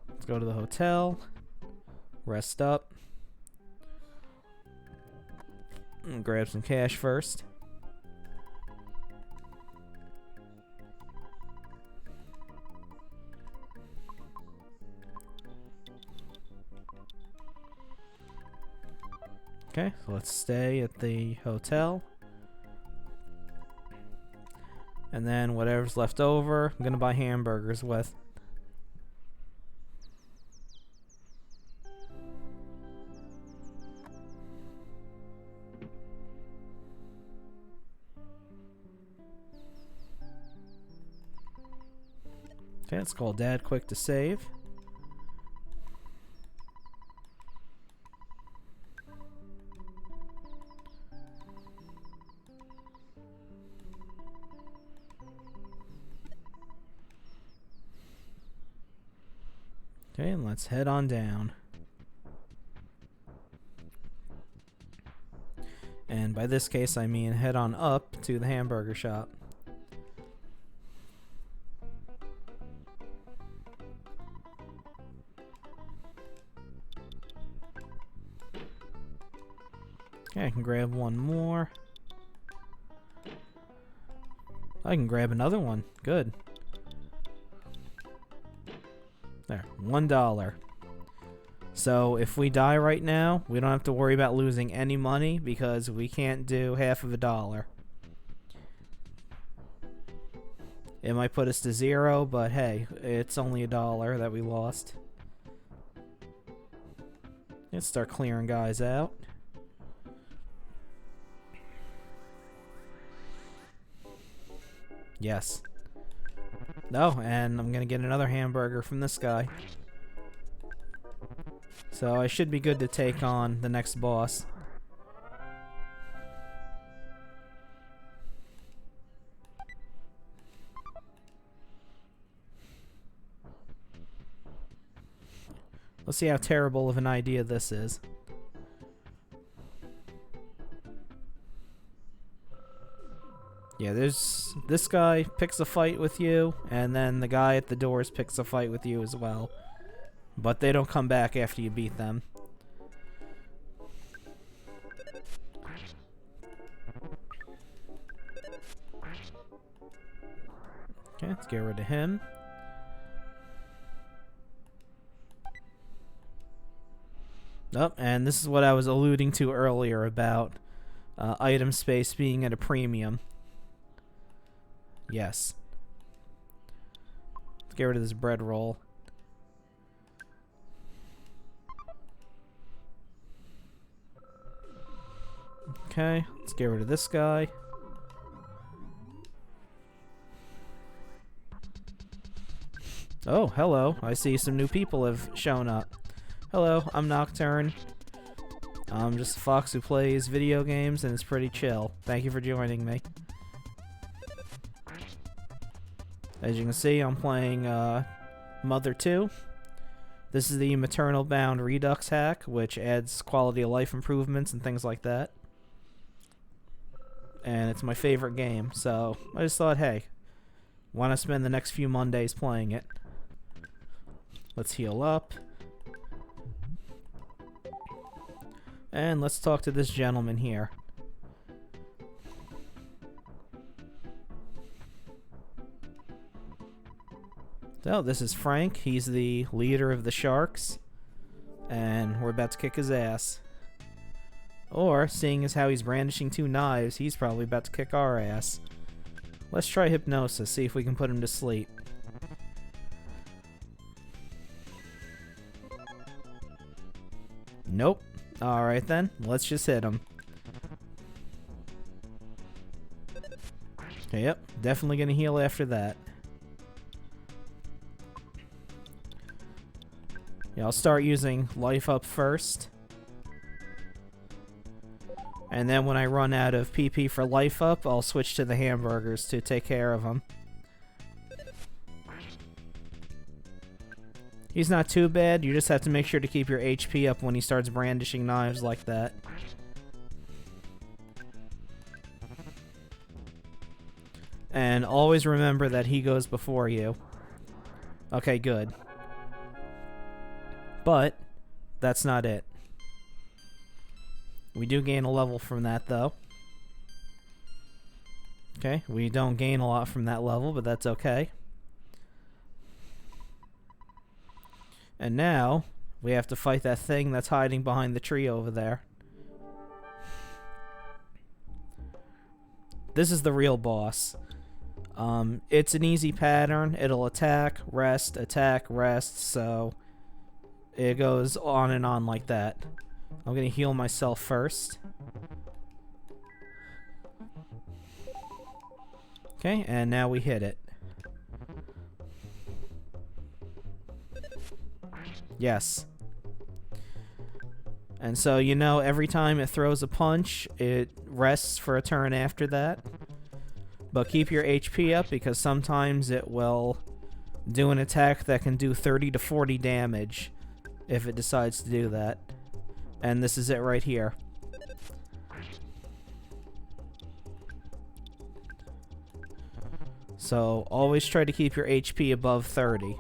Let's go to the hotel. Rest up. And grab some cash first. Okay, so let's stay at the hotel. And then whatever's left over, I'm gonna buy hamburgers with. Okay, let's call Dad quick to save. Okay, and let's head on down. And by this case, I mean head on up to the hamburger shop. Okay, I can grab one more. I can grab another one. Good. There, $1. So if we die right now, we don't have to worry about losing any money because we can't do half of $1. It might put us to 0, but hey, it's only $1 that we lost. Let's start clearing guys out. Yes. Oh, and I'm gonna get another hamburger from this guy. So I should be good to take on the next boss. Let's see how terrible of an idea this is. Yeah, there's this guy picks a fight with you, and then the guy at the doors picks a fight with you as well. But they don't come back after you beat them. Okay, let's get rid of him. Oh, and this is what I was alluding to earlier about item space being at a premium. Yes. Let's get rid of this bread roll. Okay, let's get rid of this guy. Oh, hello. I see some new people have shown up. Hello, I'm Nocturne. I'm just a fox who plays video games and is pretty chill. Thank you for joining me. As you can see, I'm playing Mother 2. This is the MaternalBound Redux Hack, which adds quality of life improvements and things like that. And it's my favorite game, so I just thought, hey, why not spend the next few Mondays playing it? Let's heal up. And let's talk to this gentleman here. So, this is Frank. He's the leader of the Sharks. And we're about to kick his ass. Or, seeing as how he's brandishing 2 knives, he's probably about to kick our ass. Let's try hypnosis, see if we can put him to sleep. Nope. Alright then, let's just hit him. Okay, yep, definitely gonna heal after that. Yeah, I'll start using life up first. And then when I run out of PP for life up, I'll switch to the hamburgers to take care of him. He's not too bad, you just have to make sure to keep your HP up when he starts brandishing knives like that. And always remember that he goes before you. Okay, good. But that's not it. We do gain a level from that, though. Okay, we don't gain a lot from that level, but that's okay. And now, we have to fight that thing that's hiding behind the tree over there. This is the real boss. It's an easy pattern. It'll attack, rest, so it goes on and on like that. I'm gonna heal myself first. Okay, and now we hit it. Yes. And so, you know, every time it throws a punch, it rests for a turn after that. But keep your HP up, because sometimes it will do an attack that can do 30 to 40 damage if it decides to do that. And this is it right here. So always try to keep your HP above 30.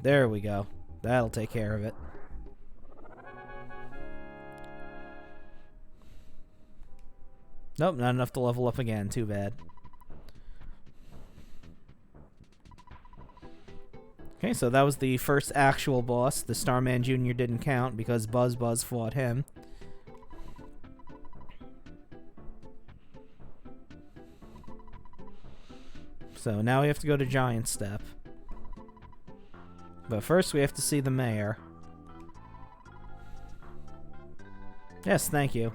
There we go. That'll take care of it. Nope, not enough to level up again. Too bad. Okay, so that was the first actual boss. The Starman Jr. didn't count because Buzz fought him. So now we have to go to Giant Step. But first we have to see the mayor. Yes, thank you.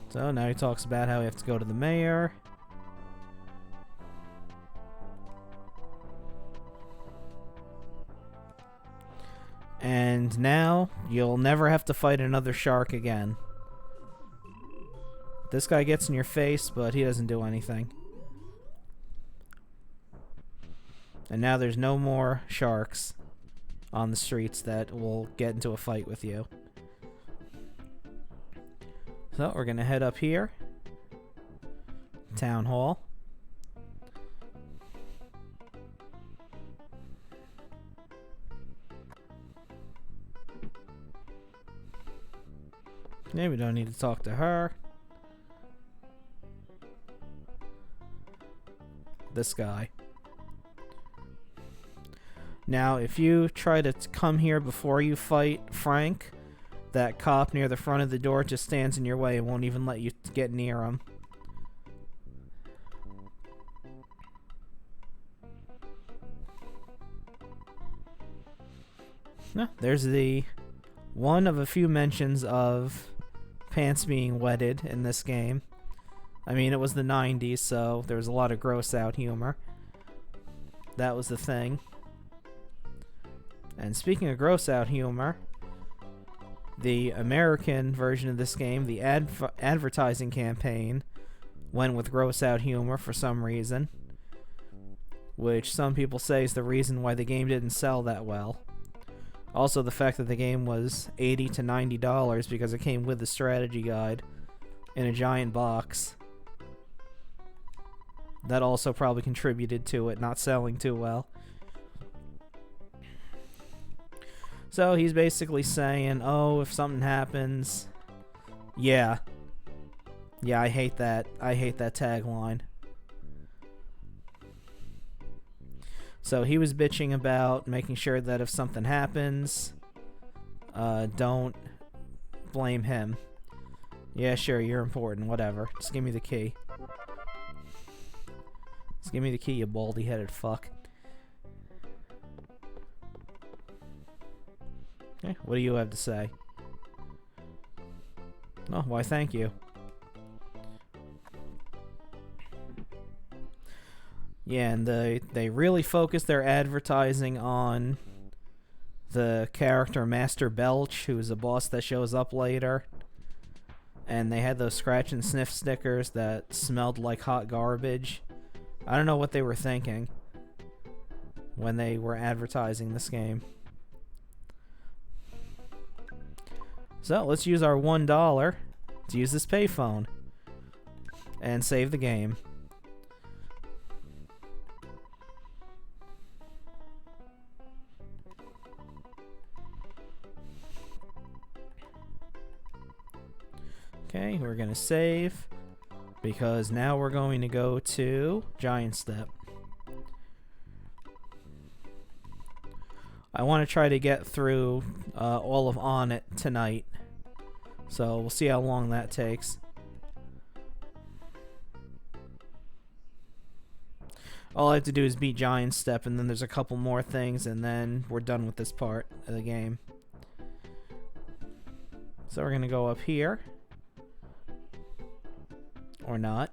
So now he talks about how we have to go to the mayor. And now you'll never have to fight another shark again. This guy gets in your face, but he doesn't do anything. And now there's no more sharks on the streets that will get into a fight with you. So we're gonna head up here. Town Hall. Yeah, we don't need to talk to her. This guy. Now, if you try to come here before you fight Frank, that cop near the front of the door just stands in your way and won't even let you get near him. No, there's the one of a few mentions of pants being wetted in this game. I mean, it was the 90s, so there was a lot of gross out humor. That was the thing. And speaking of gross out humor, the American version of this game, the advertising campaign, went with gross out humor for some reason, which some people say is the reason why the game didn't sell that well. Also, the fact that the game was $80 to $90 because it came with the strategy guide in a giant box. That also probably contributed to it not selling too well. So he's basically saying, oh, if something happens, Yeah. Yeah, I hate that. I hate that tagline. So he was bitching about making sure that if something happens, don't blame him. Yeah, sure, you're important, whatever. Just give me the key. Just give me the key, you baldy-headed fuck. Okay, what do you have to say? Oh, why thank you. Yeah, and they really focus their advertising on the character Master Belch, who is a boss that shows up later. And they had those scratch and sniff stickers that smelled like hot garbage. I don't know what they were thinking when they were advertising this game. So let's use our $1 to use this payphone and save the game. Okay, we're going to save because now we're going to go to Giant Step. I want to try to get through all of On It tonight, so we'll see how long that takes. All I have to do is beat Giant Step, and then there's a couple more things, and then we're done with this part of the game. So we're going to go up here. Or not.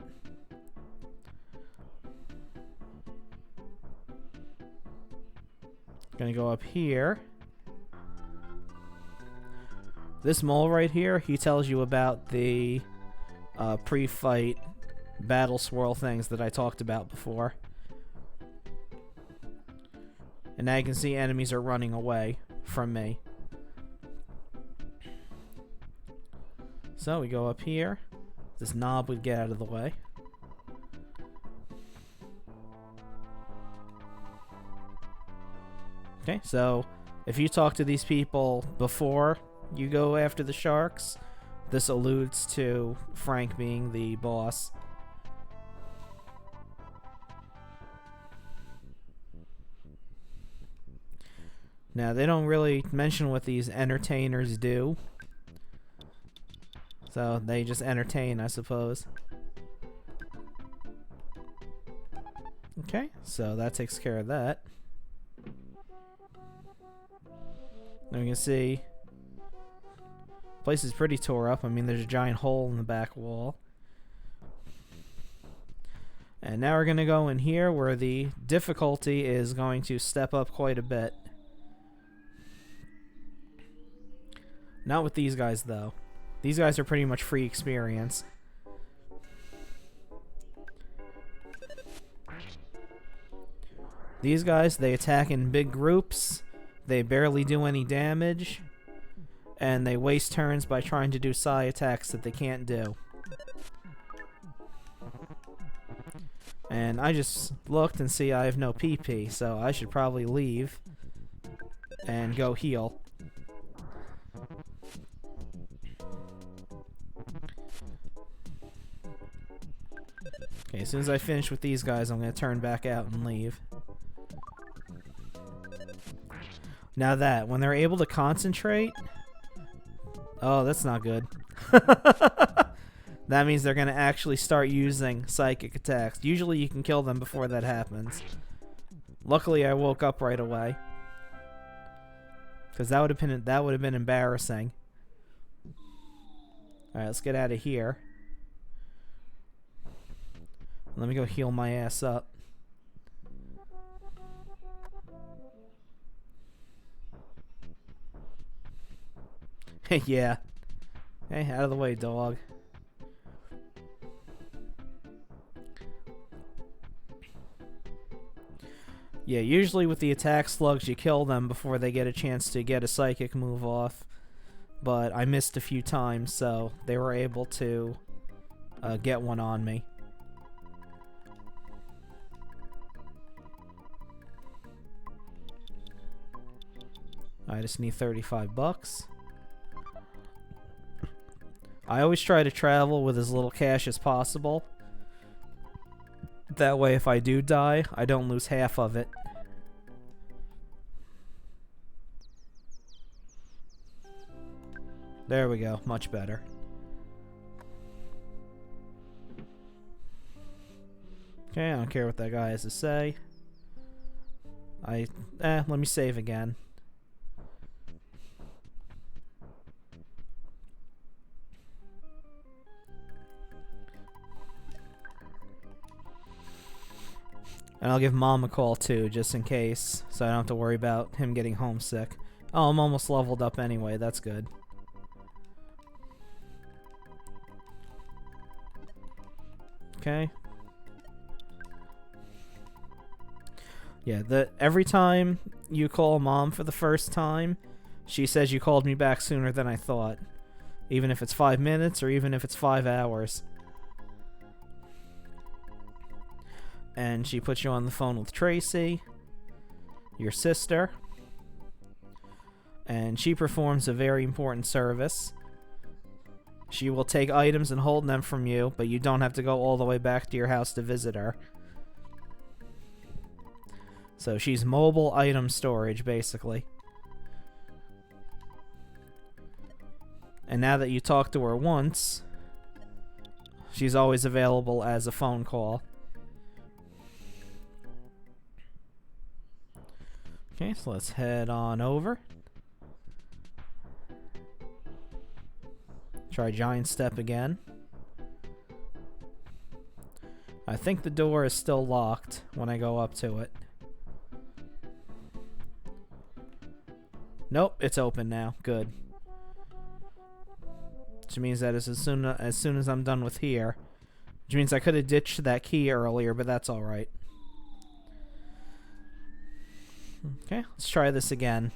Gonna go up here. This mole right here, he tells you about the pre-fight battle swirl things that I talked about before. And now you can see enemies are running away from me. So we go up here. This knob would get out of the way. Okay, so if you talk to these people before you go after the sharks, this alludes to Frank being the boss. Now, they don't really mention what these entertainers do. So they just entertain, I suppose. Okay, so that takes care of that. Now you can see the place is pretty tore up. I mean, there's a giant hole in the back wall. And now we're going to go in here where the difficulty is going to step up quite a bit. Not with these guys, though. These guys are pretty much free experience. These guys, they attack in big groups. They barely do any damage. And they waste turns by trying to do psi attacks that they can't do. And I just looked and see I have no PP, so I should probably leave and go heal. Okay, as soon as I finish with these guys, I'm going to turn back out and leave. Now that, when they're able to concentrate... Oh, that's not good. That means they're going to actually start using psychic attacks. Usually you can kill them before that happens. Luckily, I woke up right away. Because that would have been embarrassing. Alright, let's get out of here. Let me go heal my ass up. Yeah. Hey, out of the way, dog. Yeah, usually with the attack slugs, you kill them before they get a chance to get a psychic move off. But I missed a few times, so they were able to get one on me. I just need $35. I always try to travel with as little cash as possible. That way, if I do die, I don't lose half of it. There we go. Much better. Okay, I don't care what that guy has to say. Let me save again. And I'll give Mom a call too, just in case, so I don't have to worry about him getting homesick. Oh, I'm almost leveled up anyway, that's good. Okay. Yeah, every time you call Mom for the first time, she says you called me back sooner than I thought. Even if it's 5 minutes or even if it's 5 hours. And she puts you on the phone with Tracy, your sister. And she performs a very important service. She will take items and hold them from you, but you don't have to go all the way back to your house to visit her. So she's mobile item storage, basically. And now that you talk to her once, she's always available as a phone call. Okay, so let's head on over. Try Giant Step again. I think the door is still locked when I go up to it. Nope, it's open now. Good. Which means that as soon as I'm done with here, which means I could have ditched that key earlier, but that's all right. Okay, let's try this again.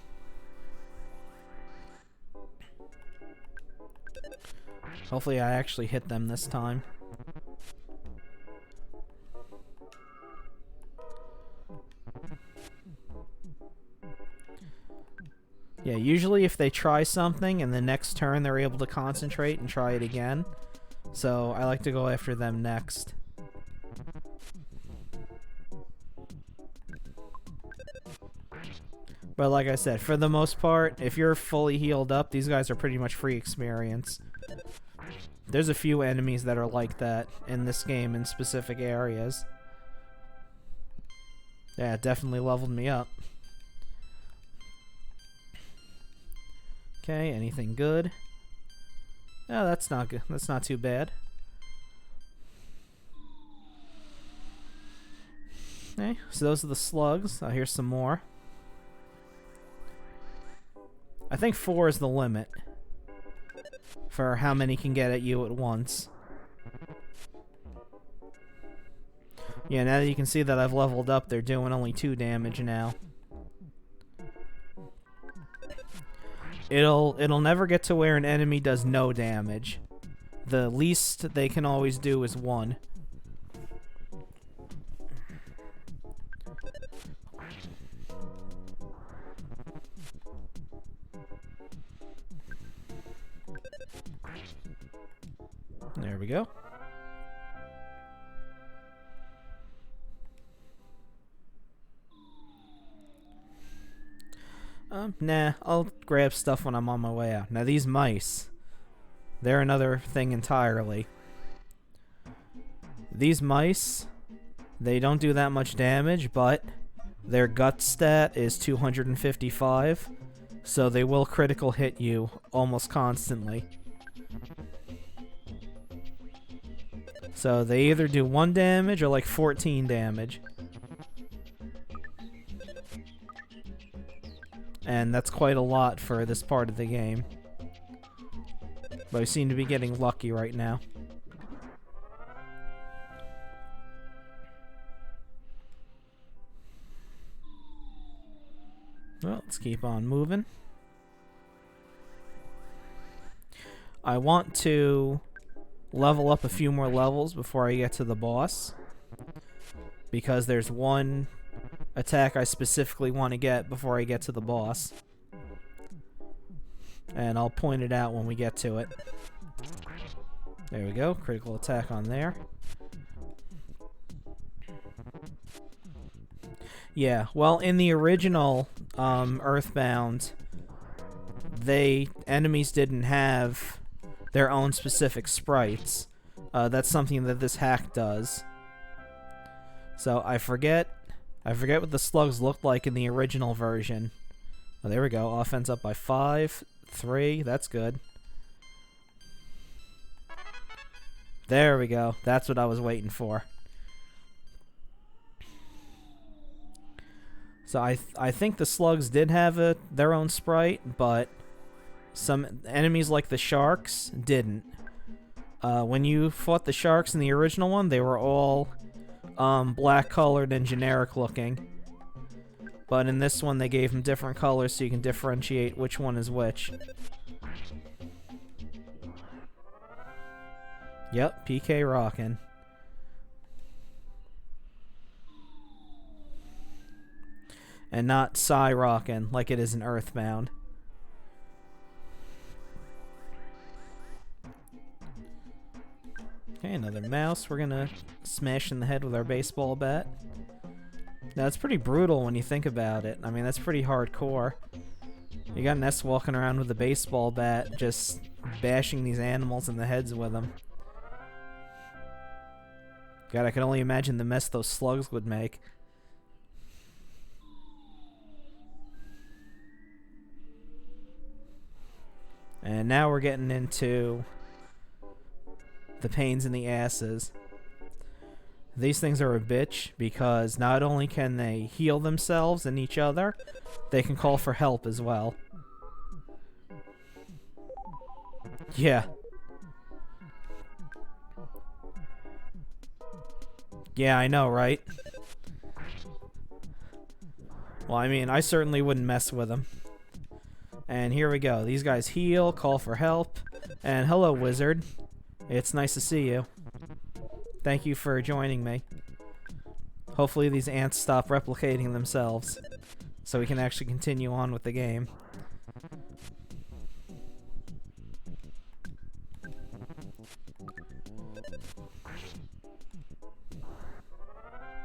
Hopefully I actually hit them this time. Yeah, usually if they try something and the next turn they're able to concentrate and try it again. So I like to go after them next. But like I said, for the most part, if you're fully healed up, these guys are pretty much free experience. There's a few enemies that are like that in this game in specific areas. Yeah, it definitely leveled me up. Okay, anything good? Oh, that's not good. That's not too bad. Okay, so those are the slugs. Here's some more. I think 4 is the limit for how many can get at you at once. Yeah, now that you can see that I've leveled up, they're doing only 2 damage now. It'll never get to where an enemy does no damage. The least they can always do is 1. There we go. Nah, I'll grab stuff when I'm on my way out. Now these mice, they're another thing entirely. These mice, they don't do that much damage, but their gut stat is 255, so they will critical hit you almost constantly. So they either do 1 damage or like 14 damage. And that's quite a lot for this part of the game. But I seem to be getting lucky right now. Well, let's keep on moving. I want to level up a few more levels before I get to the boss, because there's one attack I specifically want to get before I get to the boss, and I'll point it out when we get to it. There we go. Critical attack on there. Yeah, well, in the original Earthbound, enemies didn't have their own specific sprites. That's something that this hack does. So I forget what the slugs looked like in the original version. Oh, there we go. Offense up by 5, 3. That's good. There we go. That's what I was waiting for. So I think the slugs did have their own sprite, but some enemies like the sharks didn't. When you fought the sharks in the original one, they were all black colored and generic looking. But in this one, they gave them different colors so you can differentiate which one is which. Yep, PK rockin'. And not Psy rockin' like it is in Earthbound. Okay, another mouse. We're gonna smash in the head with our baseball bat. Now, it's pretty brutal when you think about it. I mean, that's pretty hardcore. You got Ness walking around with a baseball bat, just bashing these animals in the heads with them. God, I can only imagine the mess those slugs would make. And now we're getting into the pains in the asses. These things are a bitch because not only can they heal themselves and each other, they can call for help as well. Yeah. Yeah, I know, right? Well, I mean, I certainly wouldn't mess with them. And here we go. These guys heal, call for help, and hello, wizard. It's nice to see you. Thank you for joining me. Hopefully these ants stop replicating themselves, so we can actually continue on with the game.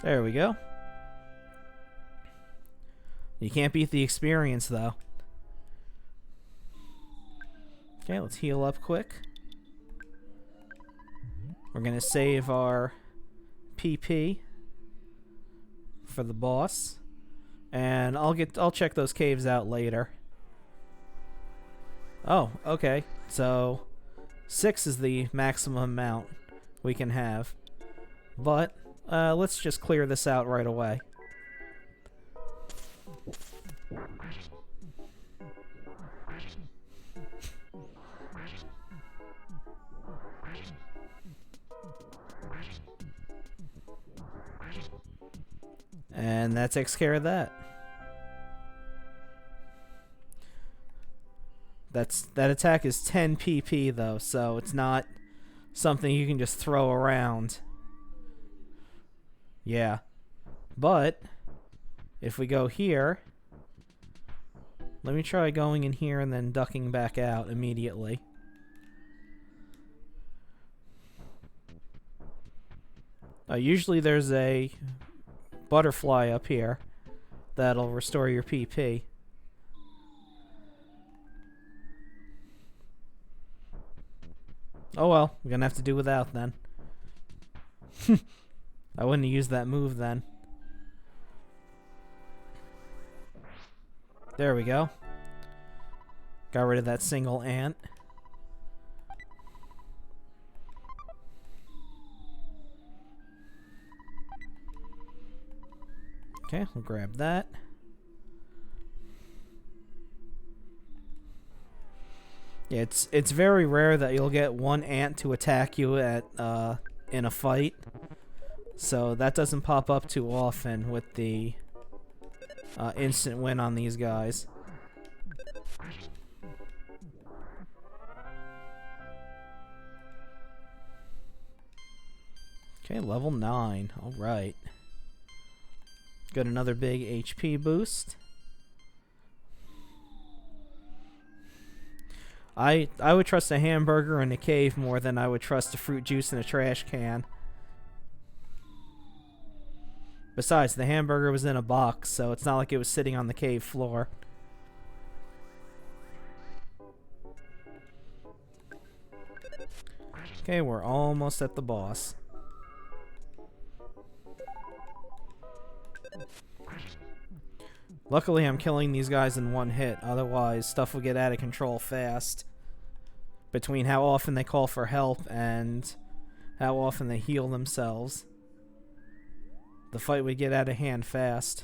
There we go. You can't beat the experience, though. Okay, let's heal up quick. We're gonna save our PP for the boss, and I'll check those caves out later. Oh, okay. So 6 is the maximum amount we can have, but let's just clear this out right away. And that takes care of that. That attack is 10 PP though, so it's not something you can just throw around. Yeah. But if we go here, let me try going in here and then ducking back out immediately. Usually there's a butterfly up here that'll restore your PP. Oh well, we're gonna have to do without then. I wouldn't have used that move then. There we go. Got rid of that single ant. Okay, we'll grab that. Yeah, it's very rare that you'll get one ant to attack you at in a fight. So that doesn't pop up too often with the instant win on these guys. Okay, level 9. Alright. Got another big HP boost. I would trust a hamburger in a cave more than I would trust a fruit juice in a trash can. Besides, the hamburger was in a box, so it's not like it was sitting on the cave floor. Okay, we're almost at the boss. Luckily, I'm killing these guys in one hit. Otherwise, stuff will get out of control fast. Between how often they call for help and how often they heal themselves, the fight would get out of hand fast.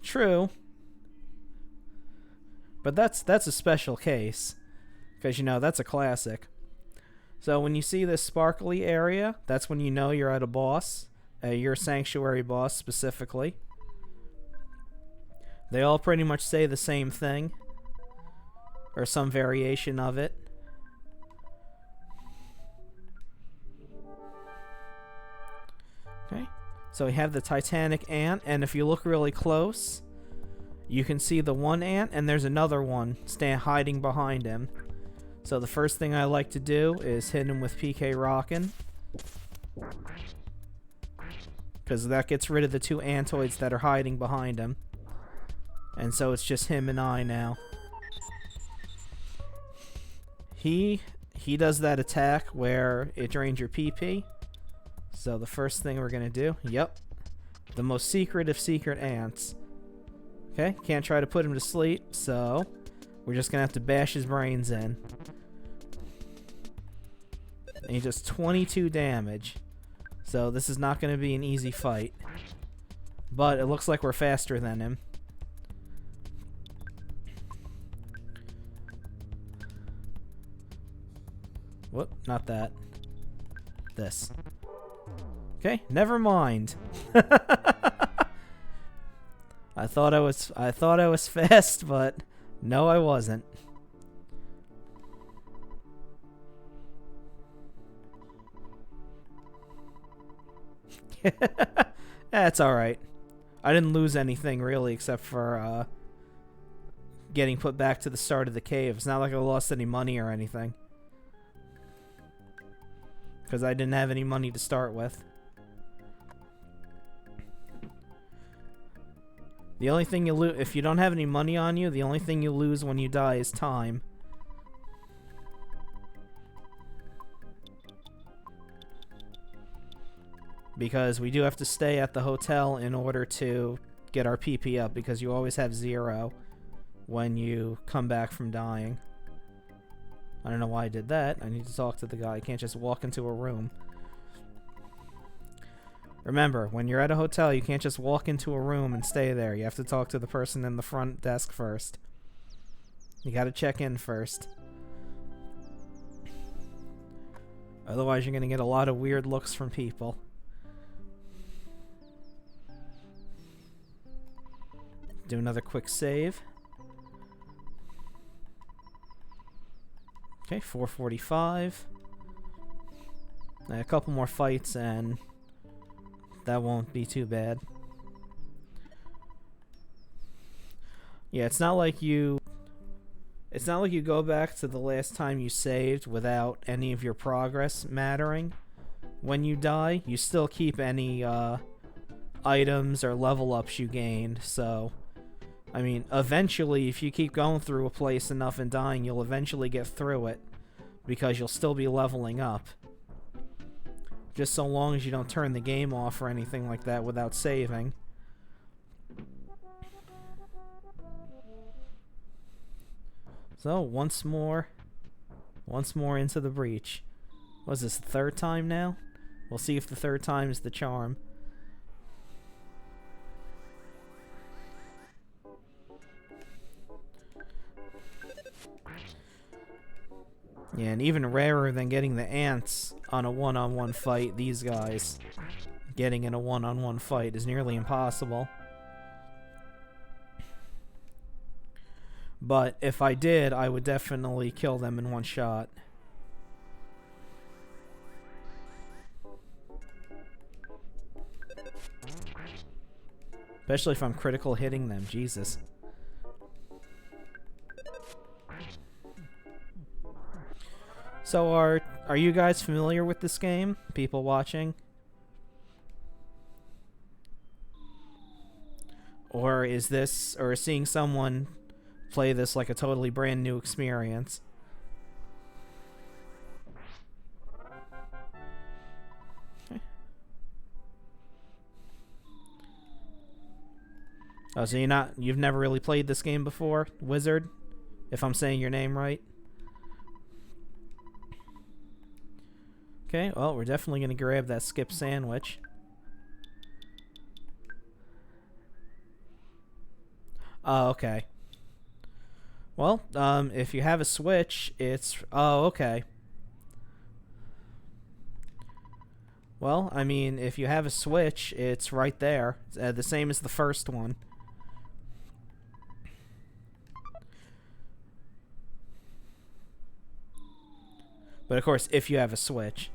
True. But that's a special case. Because, you know, that's a classic. So when you see this sparkly area, that's when you know you're at a boss. Your sanctuary boss, specifically. They all pretty much say the same thing. Or some variation of it. Okay. So we have the Titanic Ant, and if you look really close, you can see the one ant, and there's another one hiding behind him. So the first thing I like to do is hit him with PK Rockin'. Because that gets rid of the two antoids that are hiding behind him. And so it's just him and I now. He does that attack where it drains your PP. So the first thing we're going to do, yep, the most secret of secret ants. Okay, can't try to put him to sleep, so we're just going to have to bash his brains in. And he does 22 damage. So this is not going to be an easy fight. But it looks like we're faster than him. Whoop, not that. This. Okay, never mind. I thought I was fast, but no, I wasn't. That's alright. I didn't lose anything really except for getting put back to the start of the cave. It's not like I lost any money or anything. Because I didn't have any money to start with. The only thing you lose, if you don't have any money on you, the only thing you lose when you die is time. Because we do have to stay at the hotel in order to get our PP up, because you always have 0 when you come back from dying. I don't know why I did that. I need to talk to the guy. I can't just walk into a room. Remember, when you're at a hotel, you can't just walk into a room and stay there. You have to talk to the person in the front desk first. You gotta check in first. Otherwise, you're gonna get a lot of weird looks from people. Do another quick save. Okay, 445. A couple more fights and that won't be too bad. Yeah, it's not like you go back to the last time you saved without any of your progress mattering. When you die, you still keep any items or level ups you gained, so I mean, eventually, if you keep going through a place enough and dying, you'll eventually get through it, because you'll still be leveling up. Just so long as you don't turn the game off or anything like that without saving. So, once more into the breach. Was this the third time now? We'll see if the third time is the charm. Yeah, and even rarer than getting the ants on a one-on-one fight, these guys getting in a one-on-one fight is nearly impossible. But if I did, I would definitely kill them in one shot. Especially if I'm critical hitting them, Jesus. So are you guys familiar with this game? People watching? Or is this, or seeing someone play this like a totally brand new experience? Okay. Oh, so you've never really played this game before, Wizard? If I'm saying your name right. Okay, well, we're definitely gonna grab that skip sandwich. Oh, okay. Well, if you have a Switch, it's... Oh, okay. Well, I mean, if you have a Switch, it's right there. The same as the first one. But of course, if you have a Switch.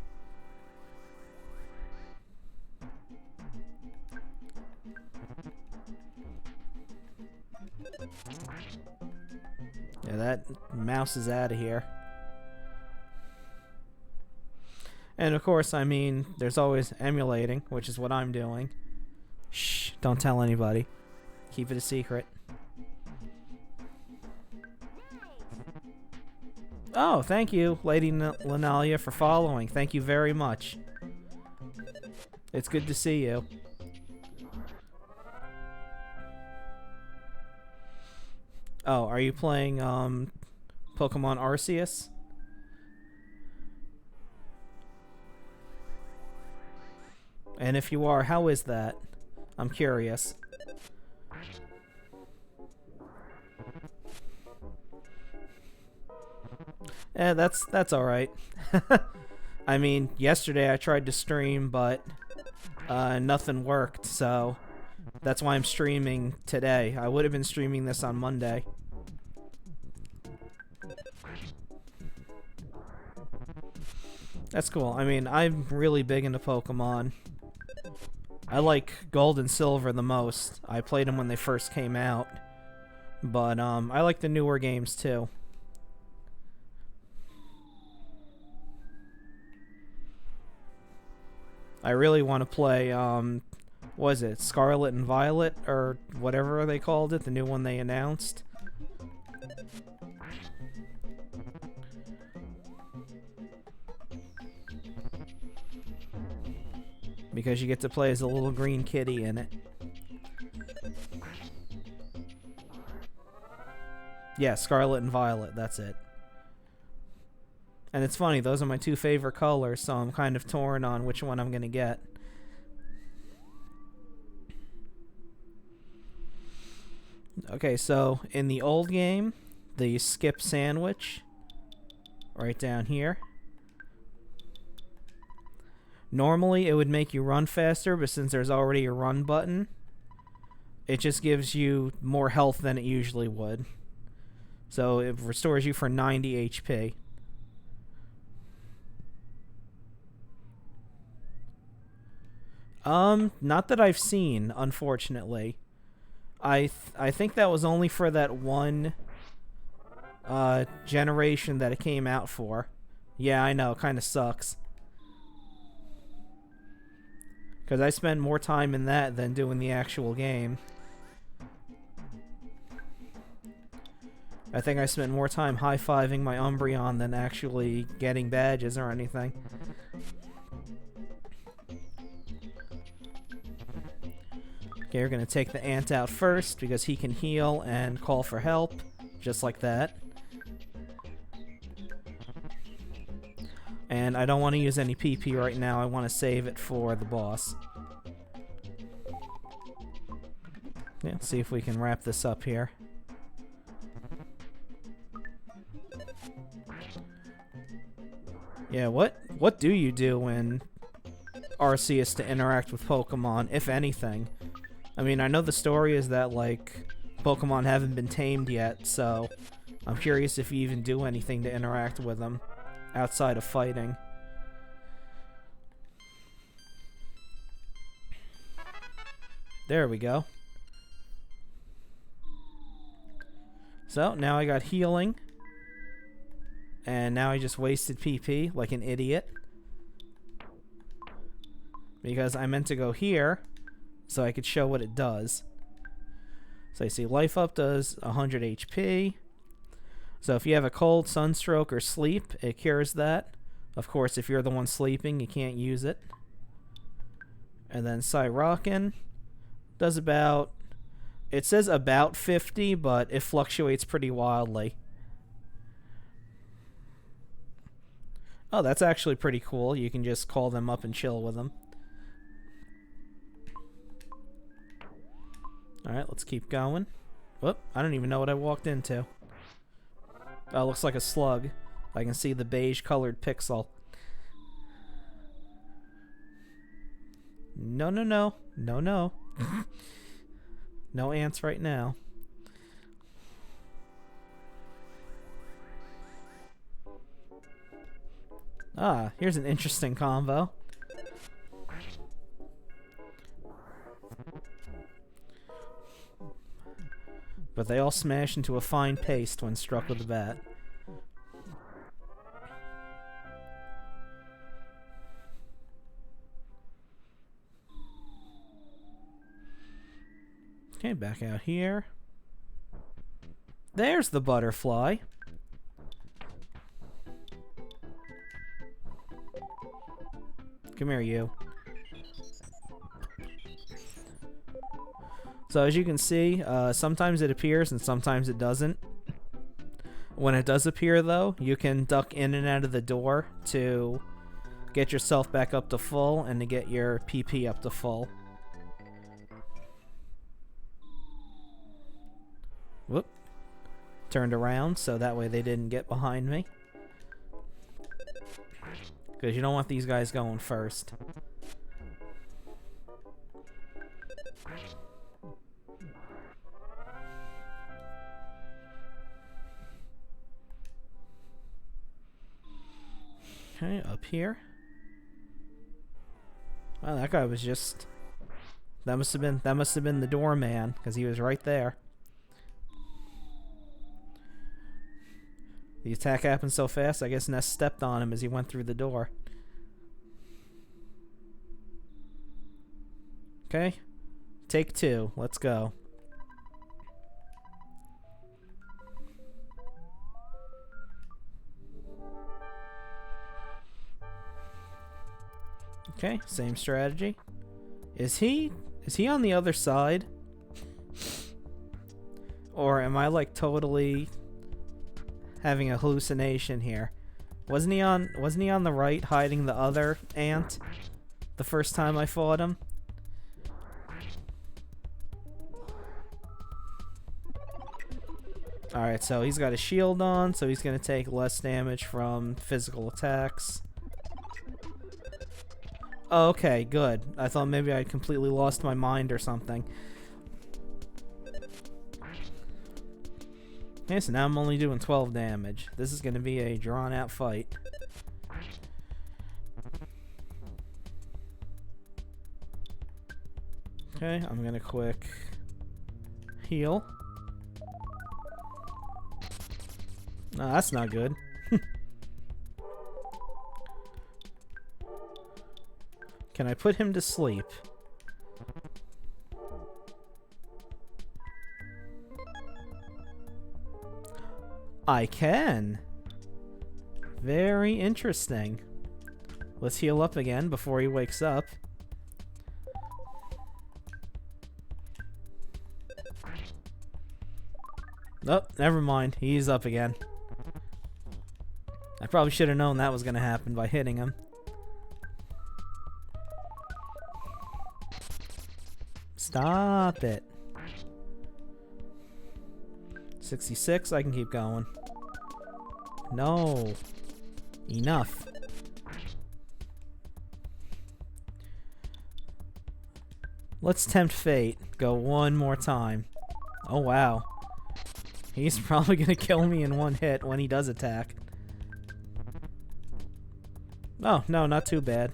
Yeah, that mouse is out of here. And of course, I mean, there's always emulating, which is what I'm doing. Shh, don't tell anybody. Keep it a secret. Oh, thank you, Lady Linalia, for following. Thank you very much. It's good to see you. Oh, are you playing Pokemon Arceus? And if you are, how is that? I'm curious. That's all right. I mean, yesterday I tried to stream, but nothing worked, so that's why I'm streaming today. I would have been streaming this on Monday. That's cool. I mean, I'm really big into Pokemon. I like Gold and Silver the most. I played them when they first came out. But I like the newer games too. I really want to play, what is it, Scarlet and Violet, or whatever they called it, the new one they announced. Because you get to play as a little green kitty in it. Yeah, Scarlet and Violet, that's it. And it's funny, those are my two favorite colors, so I'm kind of torn on which one I'm gonna get. Okay, so in the old game, the skip sandwich, right down here. Normally, it would make you run faster, but since there's already a run button, it just gives you more health than it usually would. So it restores you for 90 HP. Not that I've seen, unfortunately. I think that was only for that one generation that it came out for. Yeah, I know, kind of sucks. Because I spent more time in that than doing the actual game. I think I spent more time high-fiving my Umbreon than actually getting badges or anything. Okay, we're going to take the ant out first because he can heal and call for help, just like that. And I don't want to use any PP right now, I want to save it for the boss. Yeah, let's see if we can wrap this up here. Yeah, what do you do when Arceus to interact with Pokemon, if anything? I mean, I know the story is that, like, Pokemon haven't been tamed yet, so I'm curious if you even do anything to interact with them outside of fighting. There we go. So, now I got healing. And now I just wasted PP like an idiot. Because I meant to go here so I could show what it does. So you see life up does 100 HP. So if you have a cold, sunstroke, or sleep, it cures that. Of course, if you're the one sleeping, you can't use it. And then Rockin' does about... It says about 50, but it fluctuates pretty wildly. Oh, that's actually pretty cool. You can just call them up and chill with them. Alright, let's keep going. Whoop, I don't even know what I walked into. Oh, it looks like a slug. I can see the beige colored pixel. No, no, no. No, no. No ants right now. Ah, here's an interesting combo. But they all smash into a fine paste when struck with a bat. Okay, back out here. There's the butterfly. Come here, you. So as you can see, sometimes it appears and sometimes it doesn't. When it does appear, though, you can duck in and out of the door to get yourself back up to full and to get your PP up to full. Whoop. Turned around so that way they didn't get behind me. Because you don't want these guys going first. Okay, up here. Oh, that guy was just... That must have been the doorman, because he was right there. The attack happened so fast, I guess Ness stepped on him as he went through the door. Okay. Take two. Let's go. Okay, same strategy. Is he on the other side? Or am I like totally having a hallucination here? Wasn't he on the right hiding the other ant the first time I fought him? Alright, so he's got a shield on, so he's gonna take less damage from physical attacks. Oh, okay, good. I thought maybe I completely lost my mind or something. Okay, so now I'm only doing 12 damage. This is going to be a drawn-out fight. Okay, I'm going to quick heal. No, that's not good. Can I put him to sleep? I can. Very interesting. Let's heal up again before he wakes up. Oh, never mind. He's up again. I probably should have known that was going to happen by hitting him. Stop it. 66, I can keep going. No. Enough. Let's tempt fate. Go one more time. Oh, wow. He's probably gonna kill me in one hit when he does attack. Oh, no, not too bad.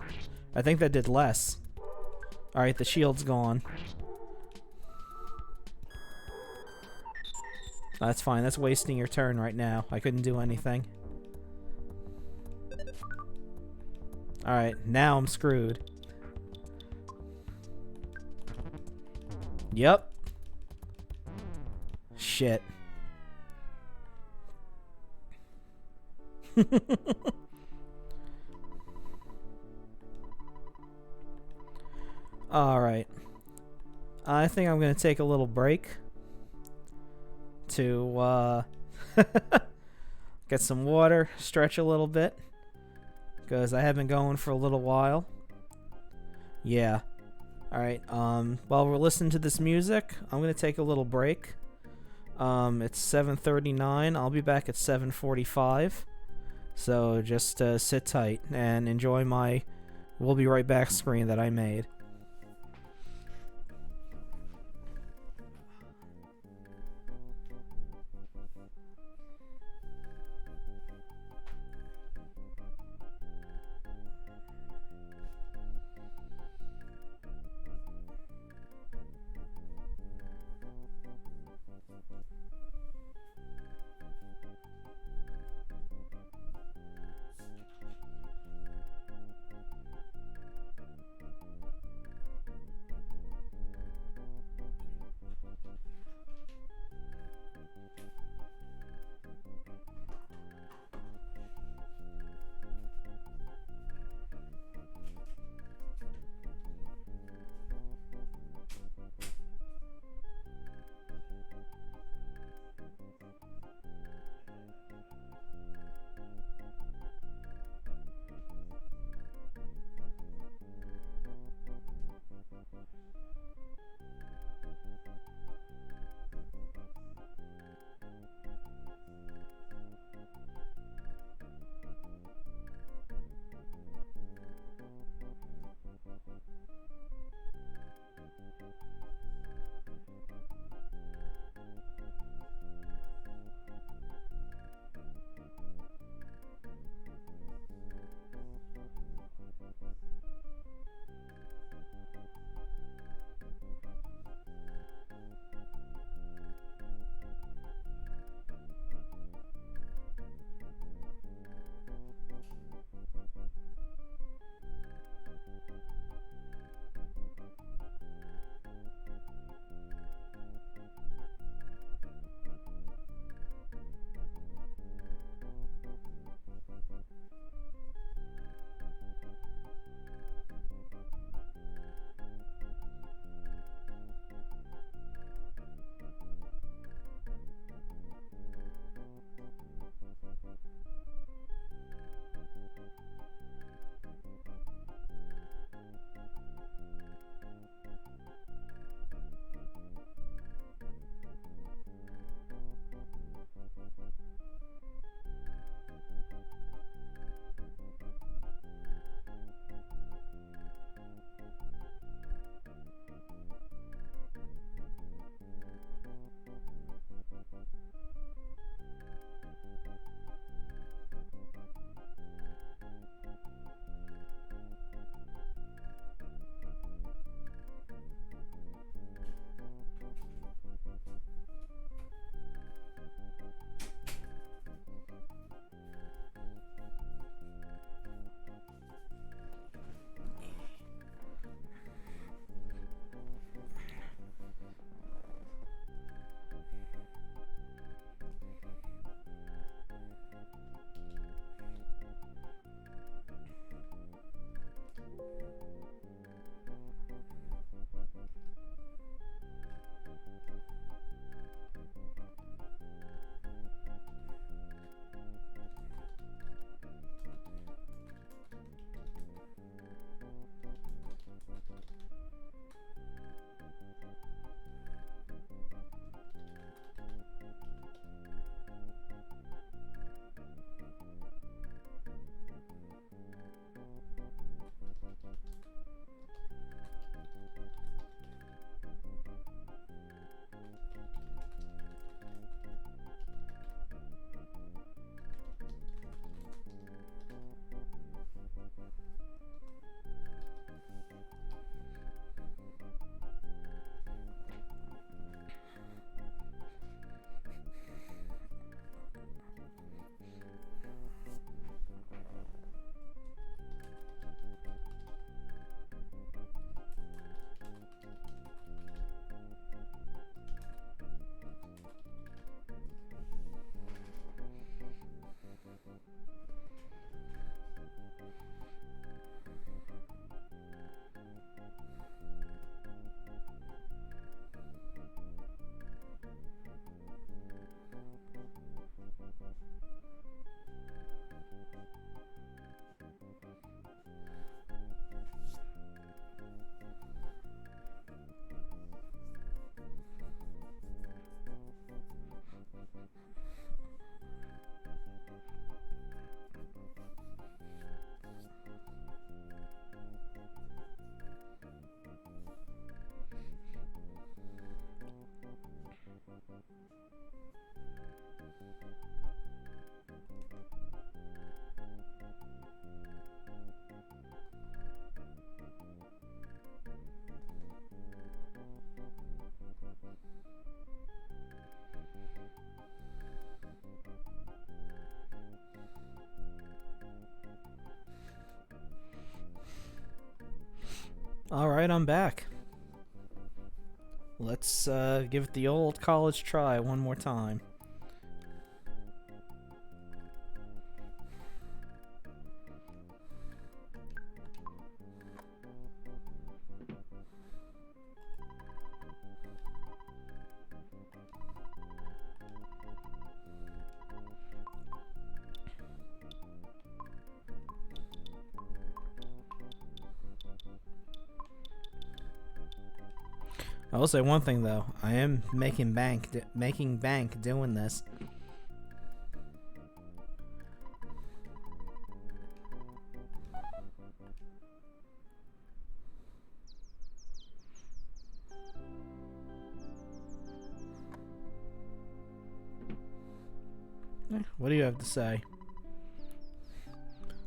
I think that did less. Alright, the shield's gone. That's fine. That's wasting your turn right now. I couldn't do anything. Alright, now I'm screwed. Yep. Shit. Alright. I think I'm gonna take a little break to get some water, stretch a little bit, because I have been going for a little while. Yeah. Alright, while we're listening to this music, I'm gonna take a little break. It's 7:39. I'll be back at 7:45. So just sit tight and enjoy my "we'll be right back" screen that I made. Alright, I'm back. Let's give it the old college try one more time. I will say one thing though, I am making bank doing this. What do you have to say?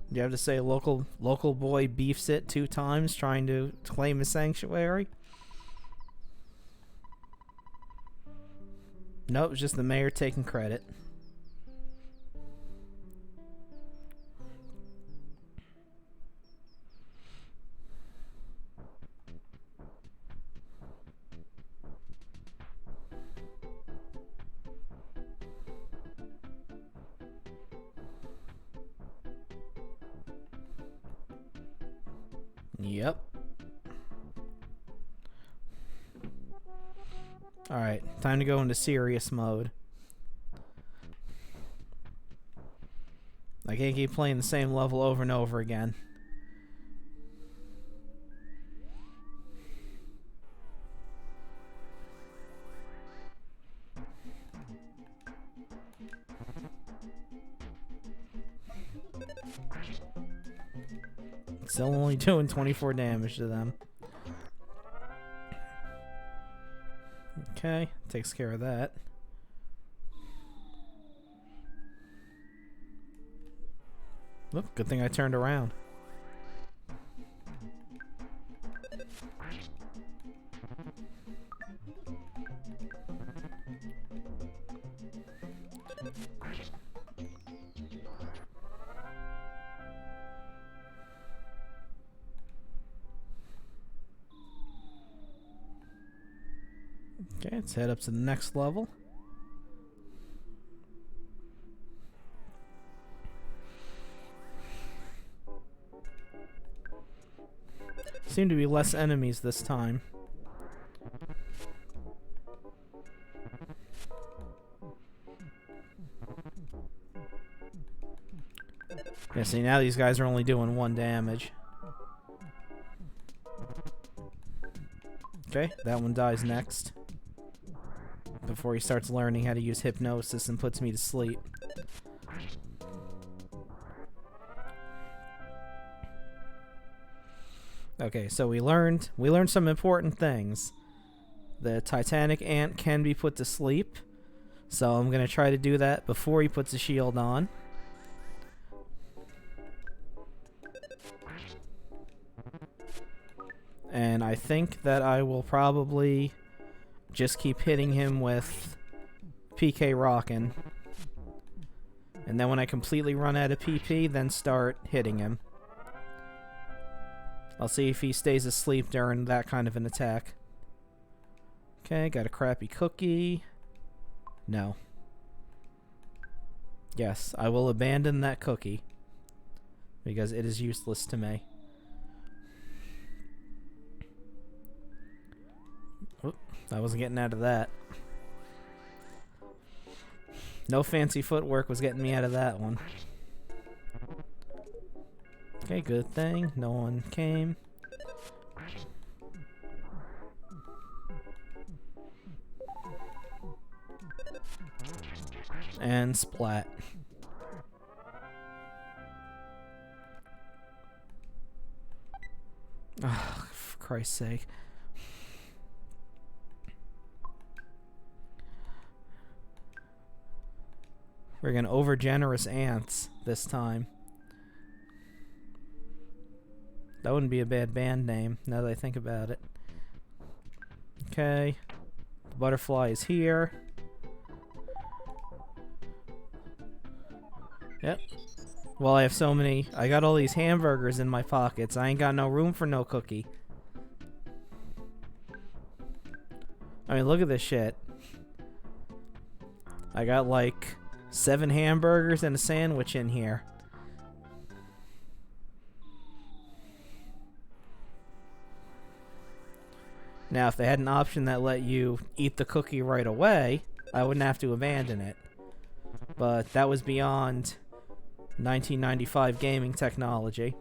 Do you have to say local boy beefs it 2 times trying to claim a sanctuary? Nope, it's just the mayor taking credit. Yep. Alright, time to go into serious mode. I can't keep playing the same level over and over again. Still only doing 24 damage to them. Okay, takes care of that. Look, good thing I turned around. Okay, let's head up to the next level. Seem to be less enemies this time. Yeah, see, now these guys are only doing 1 damage. Okay, that one dies next. Before he starts learning how to use hypnosis and puts me to sleep. Okay, so we learned some important things. The Titanic Ant can be put to sleep, so I'm gonna try to do that before he puts a shield on. And I think that I will probably just keep hitting him with PK Rockin'. And then when I completely run out of PP, then start hitting him. I'll see if he stays asleep during that kind of an attack. Okay, got a crappy cookie. No. Yes, I will abandon that cookie. Because it is useless to me. Oop, I wasn't getting out of that. No fancy footwork was getting me out of that one. Okay, good thing. No one came. And splat. Oh, for Christ's sake. We're gonna overgenerous ants this time. That wouldn't be a bad band name, now that I think about it. Okay. The butterfly is here. Yep. Well, I have so many... I got all these hamburgers in my pockets. I ain't got no room for no cookie. I mean, look at this shit. I got like 7 hamburgers and a sandwich in here. Now, if they had an option that let you eat the cookie right away, I wouldn't have to abandon it. But that was beyond 1995 gaming technology.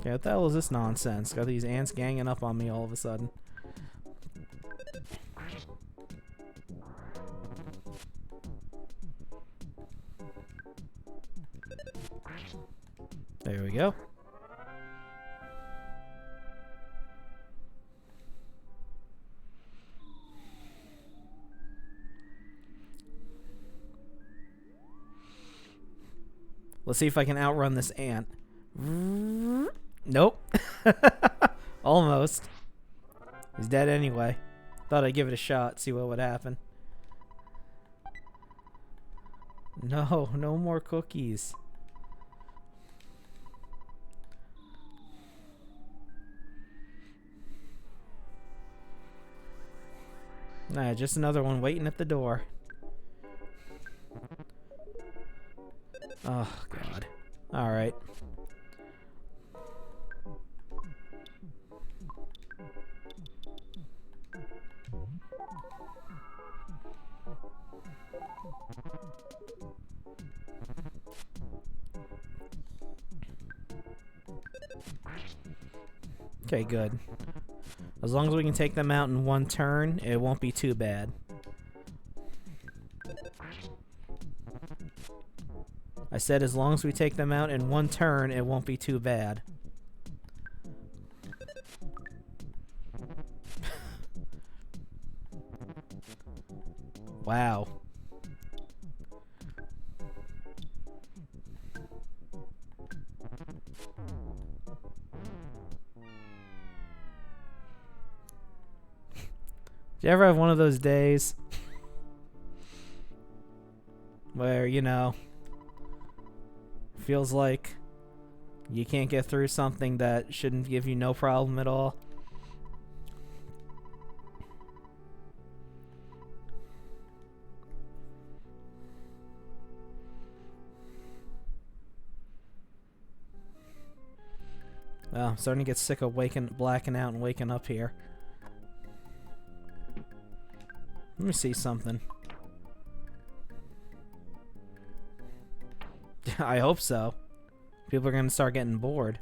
Okay, what the hell is this nonsense? Got these ants ganging up on me all of a sudden. There we go. Let's see if I can outrun this ant. Nope. Almost. He's dead anyway. Thought I'd give it a shot, see what would happen. No, no more cookies. Nah, just another one waiting at the door. Oh, God. Alright. Okay, good. As long as we can take them out in one turn, it won't be too bad. I said as long as we take them out in one turn, it won't be too bad. Wow. Do you ever have one of those days where, you know, feels like you can't get through something that shouldn't give you no problem at all? Well, I'm starting to get sick of blacking out and waking up here. Let me see something. I hope so. People are going to start getting bored.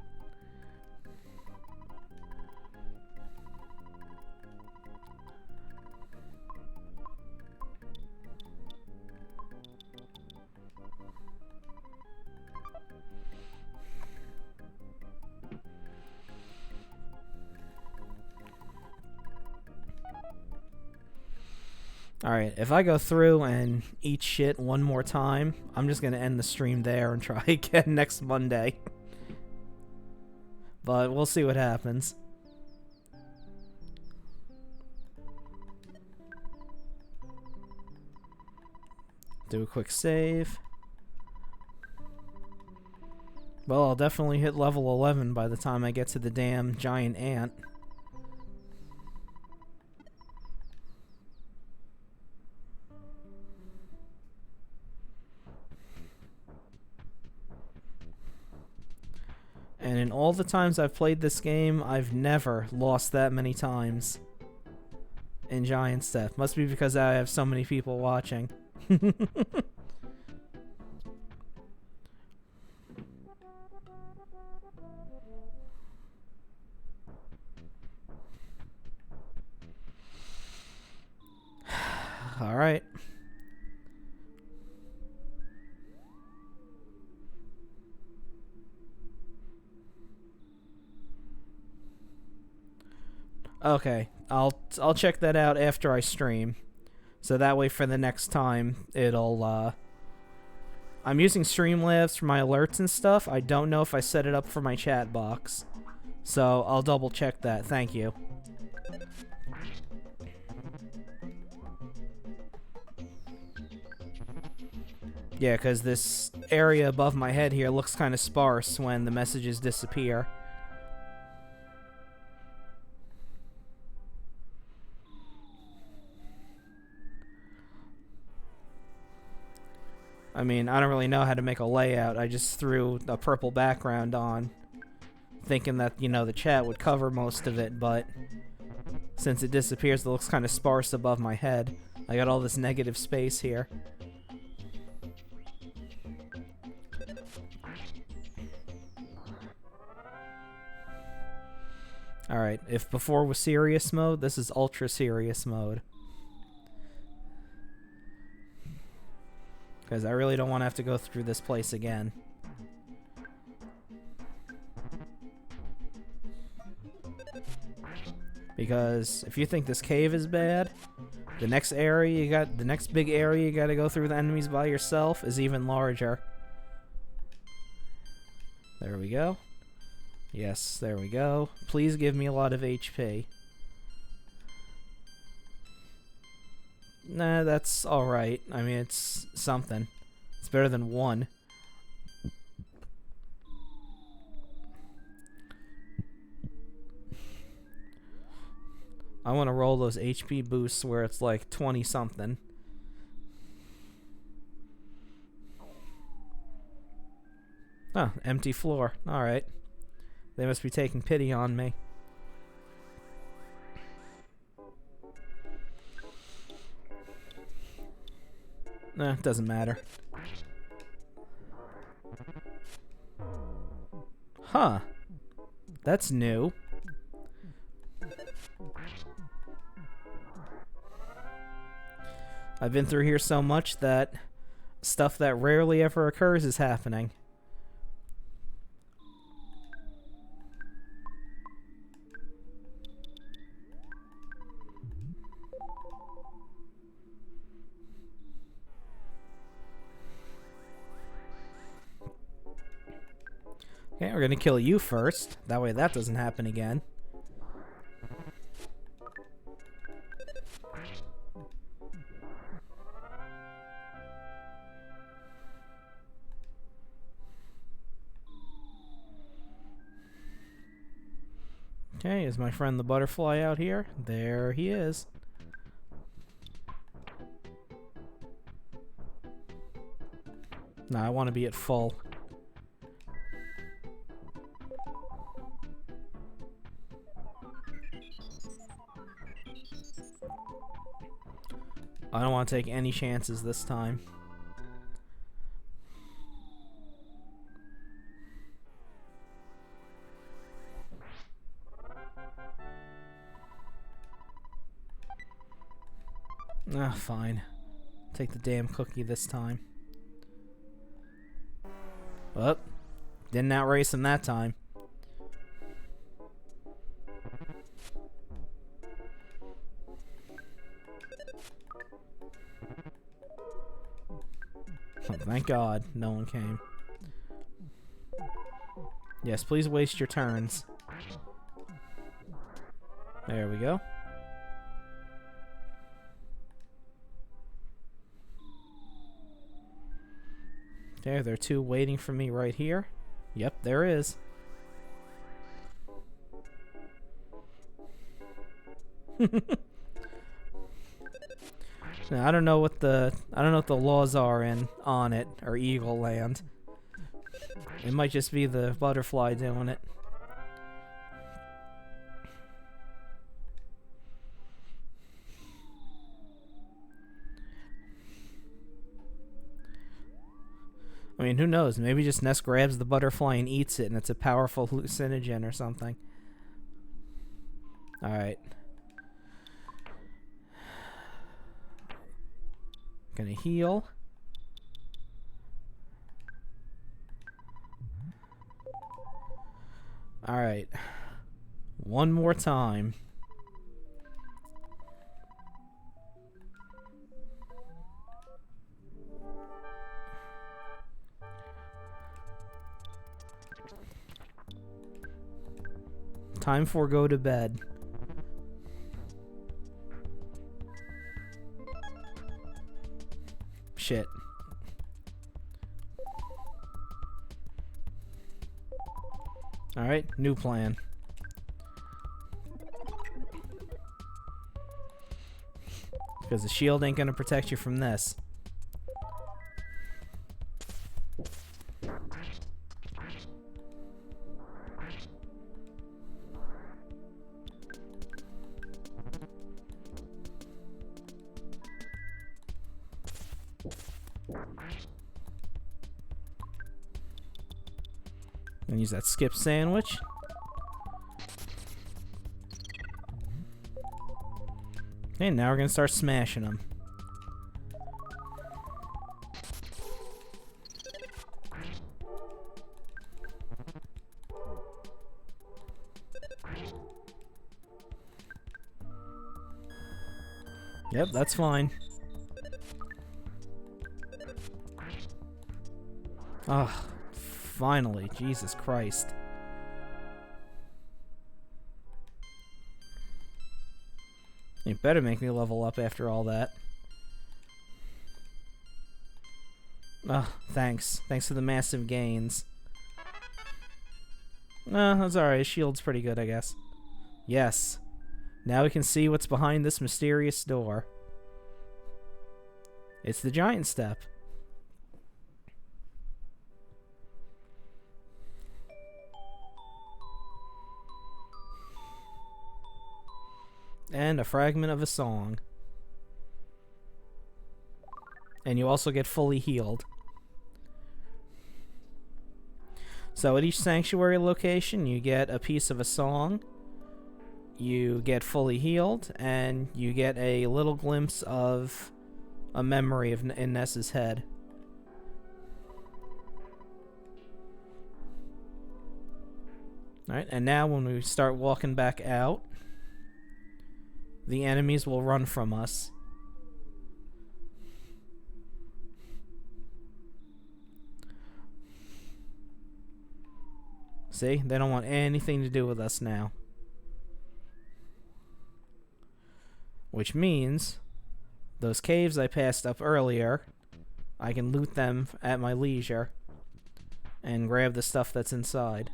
Alright, if I go through and eat shit one more time, I'm just going to end the stream there and try again next Monday. But we'll see what happens. Do a quick save. Well, I'll definitely hit level 11 by the time I get to the damn giant ant. And in all the times I've played this game, I've never lost that many times in Giant Step. Must be because I have so many people watching. All right. Okay, I'll check that out after I stream. So that way for the next time, it'll, I'm using Streamlabs for my alerts and stuff. I don't know if I set it up for my chat box. So I'll double check that. Thank you. Yeah, because this area above my head here looks kind of sparse when the messages disappear. I mean, I don't really know how to make a layout. I just threw a purple background on, thinking that, you know, the chat would cover most of it, but since it disappears, it looks kind of sparse above my head. I got all this negative space here. Alright, if before was serious mode, this is ultra serious mode. Because I really don't want to have to go through this place again. Because if you think this cave is bad, the next area the next big area you gotta go through the enemies by yourself is even larger. There we go. Yes, there we go. Please give me a lot of HP. Nah, that's alright. I mean, it's something. It's better than 1. I want to roll those HP boosts where it's like 20 something. Oh, empty floor. Alright. They must be taking pity on me. Nah, it doesn't matter. Huh. That's new. I've been through here so much that stuff that rarely ever occurs is happening. Okay, we're gonna kill you first. That way that doesn't happen again. Okay, is my friend the butterfly out here? There he is. Nah, I want to be at full. I don't want to take any chances this time. Ah, fine. Take the damn cookie this time. Oh, didn't outrace him that time. Oh, thank God no one came. Yes, please waste your turns. There we go. There are 2 waiting for me right here. Yep, there is. Now, I don't know what the laws are on it or Eagle Land. It might just be the butterfly doing it. I mean, who knows? Maybe just Ness grabs the butterfly and eats it, and it's a powerful hallucinogen or something. Alright. Gonna heal. Alright. One more time. Time for go to bed. Shit. Alright, new plan. Because the shield ain't gonna protect you from this. And use that skip sandwich. Okay, now we're gonna start smashing them. Yep, that's fine. Ah, finally, Jesus Christ. You better make me level up after all that. Ah, thanks. Thanks for the massive gains. That's alright. Shield's pretty good, I guess. Yes. Now we can see what's behind this mysterious door. It's the giant step. And a fragment of a song. And you also get fully healed. So at each sanctuary location, you get a piece of a song, you get fully healed, and you get a little glimpse of a memory of in Ness's head. Alright, and now when we start walking back out, the enemies will run from us. See? They don't want anything to do with us now. Which means those caves I passed up earlier, I can loot them at my leisure and grab the stuff that's inside.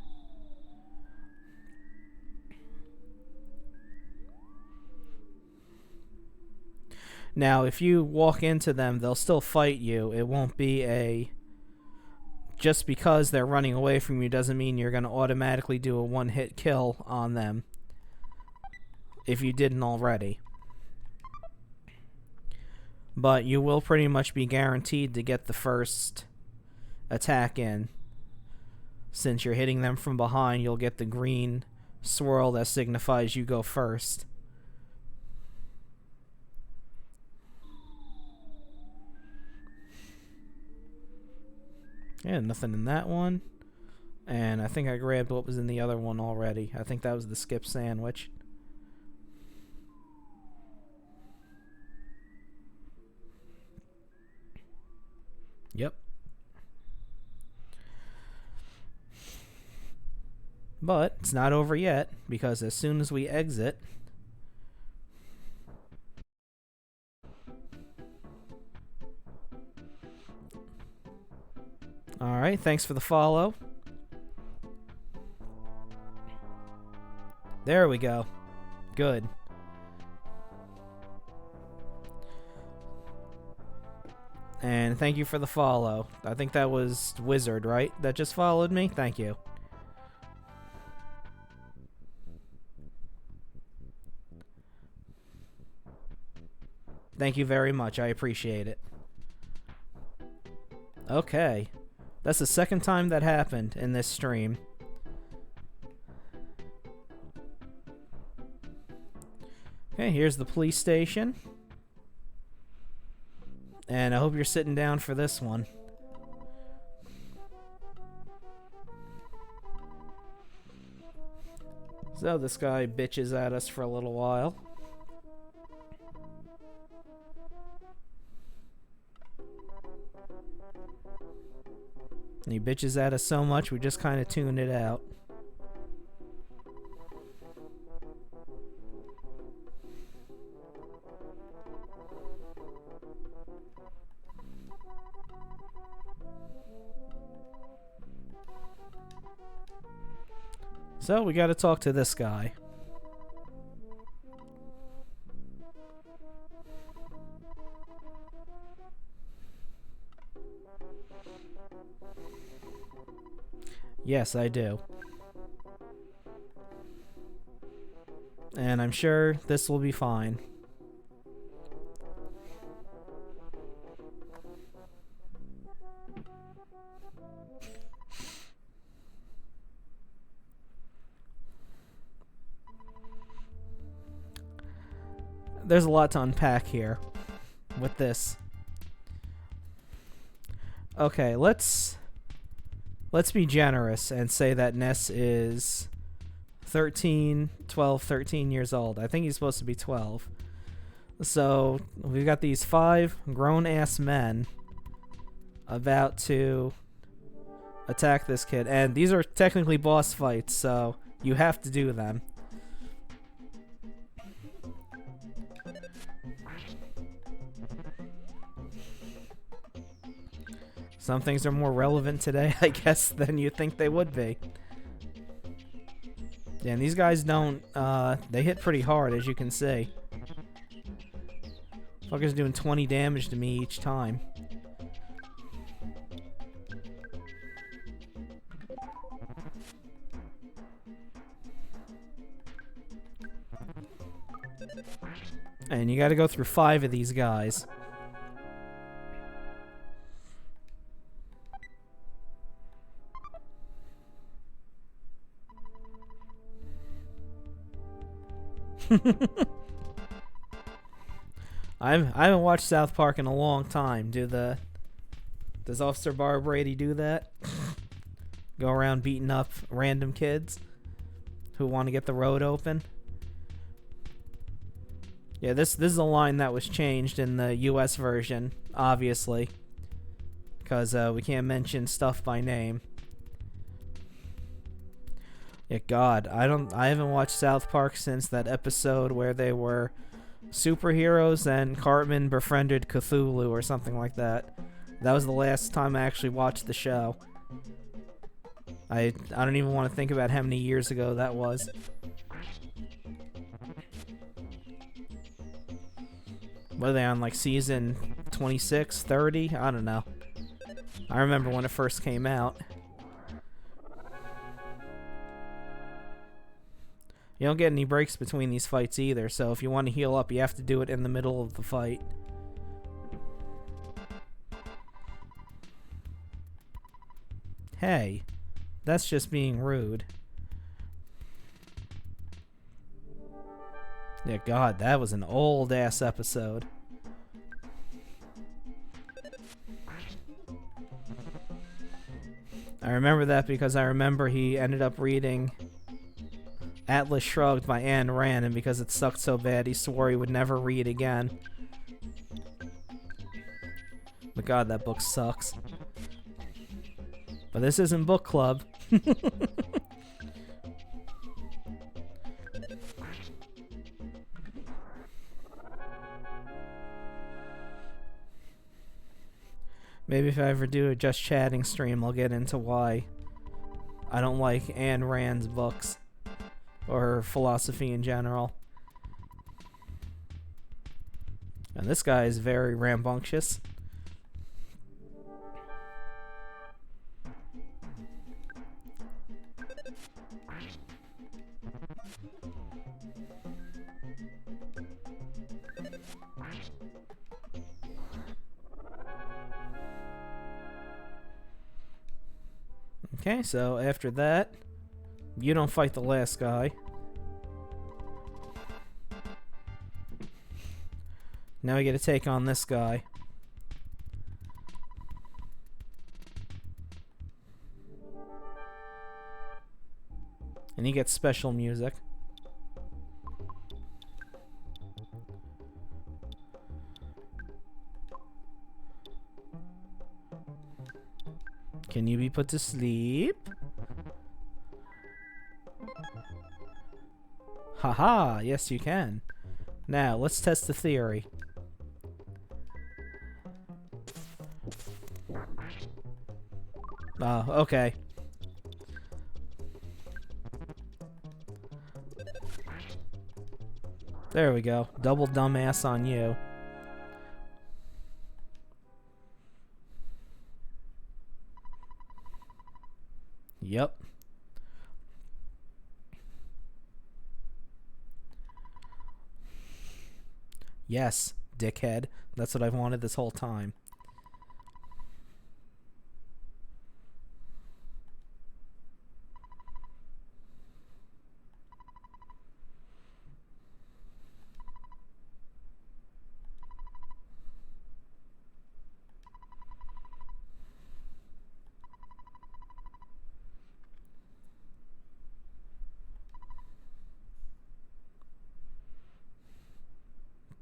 Now, if you walk into them, they'll still fight you. It won't be a... Just because they're running away from you doesn't mean you're going to automatically do a one-hit kill on them if you didn't already. But you will pretty much be guaranteed to get the first attack in. Since you're hitting them from behind, you'll get the green swirl that signifies you go first. Yeah, nothing in that one. And I think I grabbed what was in the other one already. I think that was the skip sandwich. Yep. But it's not over yet, because as soon as we exit, alright, thanks for the follow. There we go. Good. And thank you for the follow. I think that was Wizard, right? That just followed me? Thank you. Thank you very much. I appreciate it. Okay. That's the second time that happened in this stream. Okay, here's the police station. And I hope you're sitting down for this one. So this guy bitches at us for a little while. And he bitches at us so much, we just kind of tune it out. So we gotta talk to this guy. Yes, I do. And I'm sure this will be fine. There's a lot to unpack here with this. Okay, let's be generous and say that Ness is 13 years old. I think he's supposed to be 12. So we've got these 5 grown-ass men about to attack this kid. And these are technically boss fights, so you have to do them. Some things are more relevant today, I guess, than you think they would be. Yeah, and these guys don't, they hit pretty hard, as you can see. Fucker's doing 20 damage to me each time. And you gotta go through 5 of these guys. I haven't watched South Park in a long time. Does Officer Bar Brady do that? Go around beating up random kids who want to get the road open? Yeah, this is a line that was changed in the US version, obviously, because we can't mention stuff by name. Yeah, God, I haven't watched South Park since that episode where they were superheroes and Cartman befriended Cthulhu or something like that. That was the last time I actually watched the show. I don't even want to think about how many years ago that was. What are they on, like season 26, 30? I don't know. I remember when it first came out. You don't get any breaks between these fights either, so if you want to heal up, you have to do it in the middle of the fight. Hey, that's just being rude. Yeah, God, that was an old-ass episode. I remember that because I remember he ended up reading Atlas Shrugged by Ayn Rand, and because it sucked so bad, he swore he would never read again. But God, that book sucks. But this isn't book club. Maybe if I ever do a just chatting stream, I'll get into why I don't like Ayn Rand's books. Or philosophy in general. And this guy is very rambunctious. Okay, so after that, you don't fight the last guy. Now we get to take on this guy. And he gets special music. Can you be put to sleep? Haha, yes you can. Now, let's test the theory. Oh, okay. There we go. Double dumbass on you. Yep. Yes, dickhead. That's what I've wanted this whole time.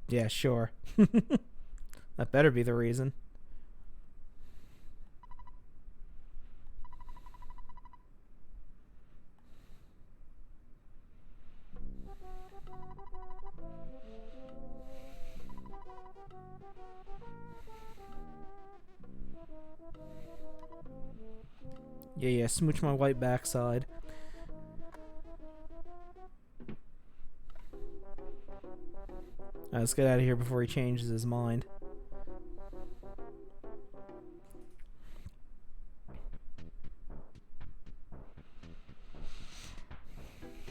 Yeah, sure. That better be the reason. Yeah, smooch my white backside. Let's get out of here before he changes his mind.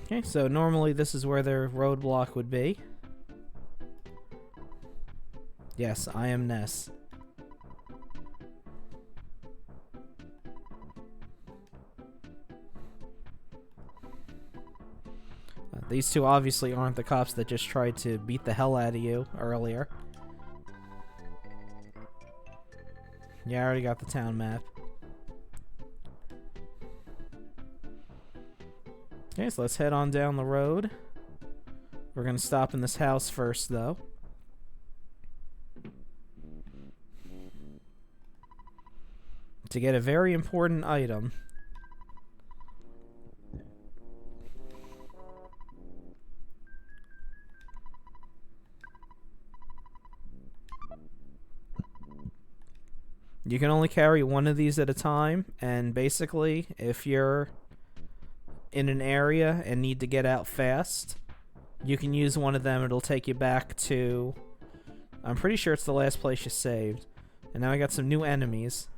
Okay, so normally this is where their roadblock would be. Yes, I am Ness. These two obviously aren't the cops that just tried to beat the hell out of you earlier. Yeah, I already got the town map. Okay, so let's head on down the road. We're gonna stop in this house first, though. To get a very important item. You can only carry one of these at a time, and basically, if you're in an area and need to get out fast, you can use one of them. It'll take you back to... I'm pretty sure it's the last place you saved. And now I got some new enemies.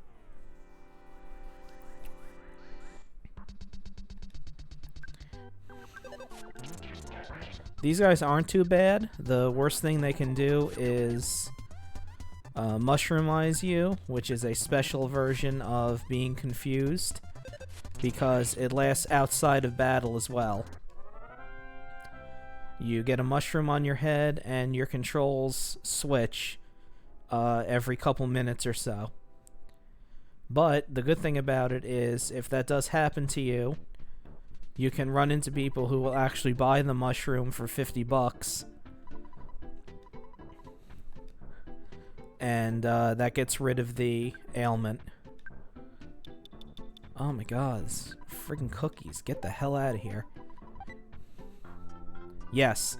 These guys aren't too bad. The worst thing they can do is mushroomize you, which is a special version of being confused, because it lasts outside of battle as well. You get a mushroom on your head, and your controls switch every couple minutes or so. But the good thing about it is, if that does happen to you, you can run into people who will actually buy the mushroom for $50. And that gets rid of the ailment. Oh my god, this friggin' cookies. Get the hell out of here. Yes.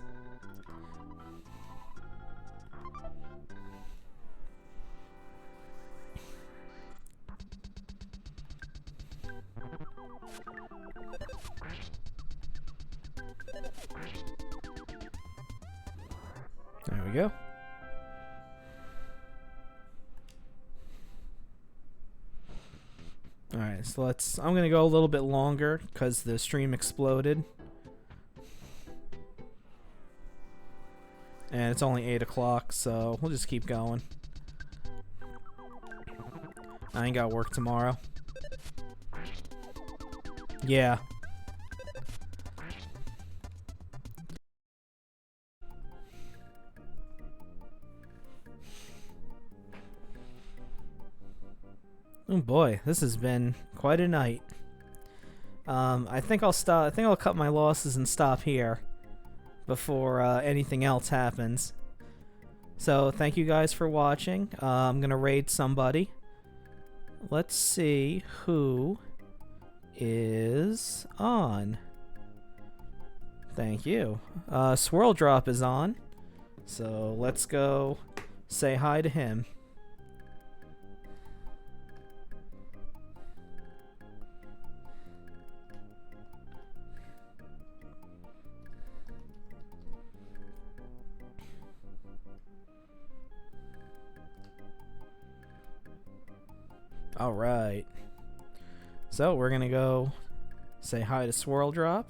There we go. Alright, so I'm gonna go a little bit longer because the stream exploded. And it's only 8 o'clock, so we'll just keep going. I ain't got work tomorrow. Yeah. Oh boy, this has been quite a night. I think I'll stop. I think I'll cut my losses and stop here before anything else happens. So thank you guys for watching. I'm gonna raid somebody. Let's see who is on. Thank you. Swirl Drop is on. So let's go say hi to him. Alright. So we're gonna go say hi to Swirl Drop.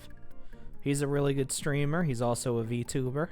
He's a really good streamer. He's also a VTuber.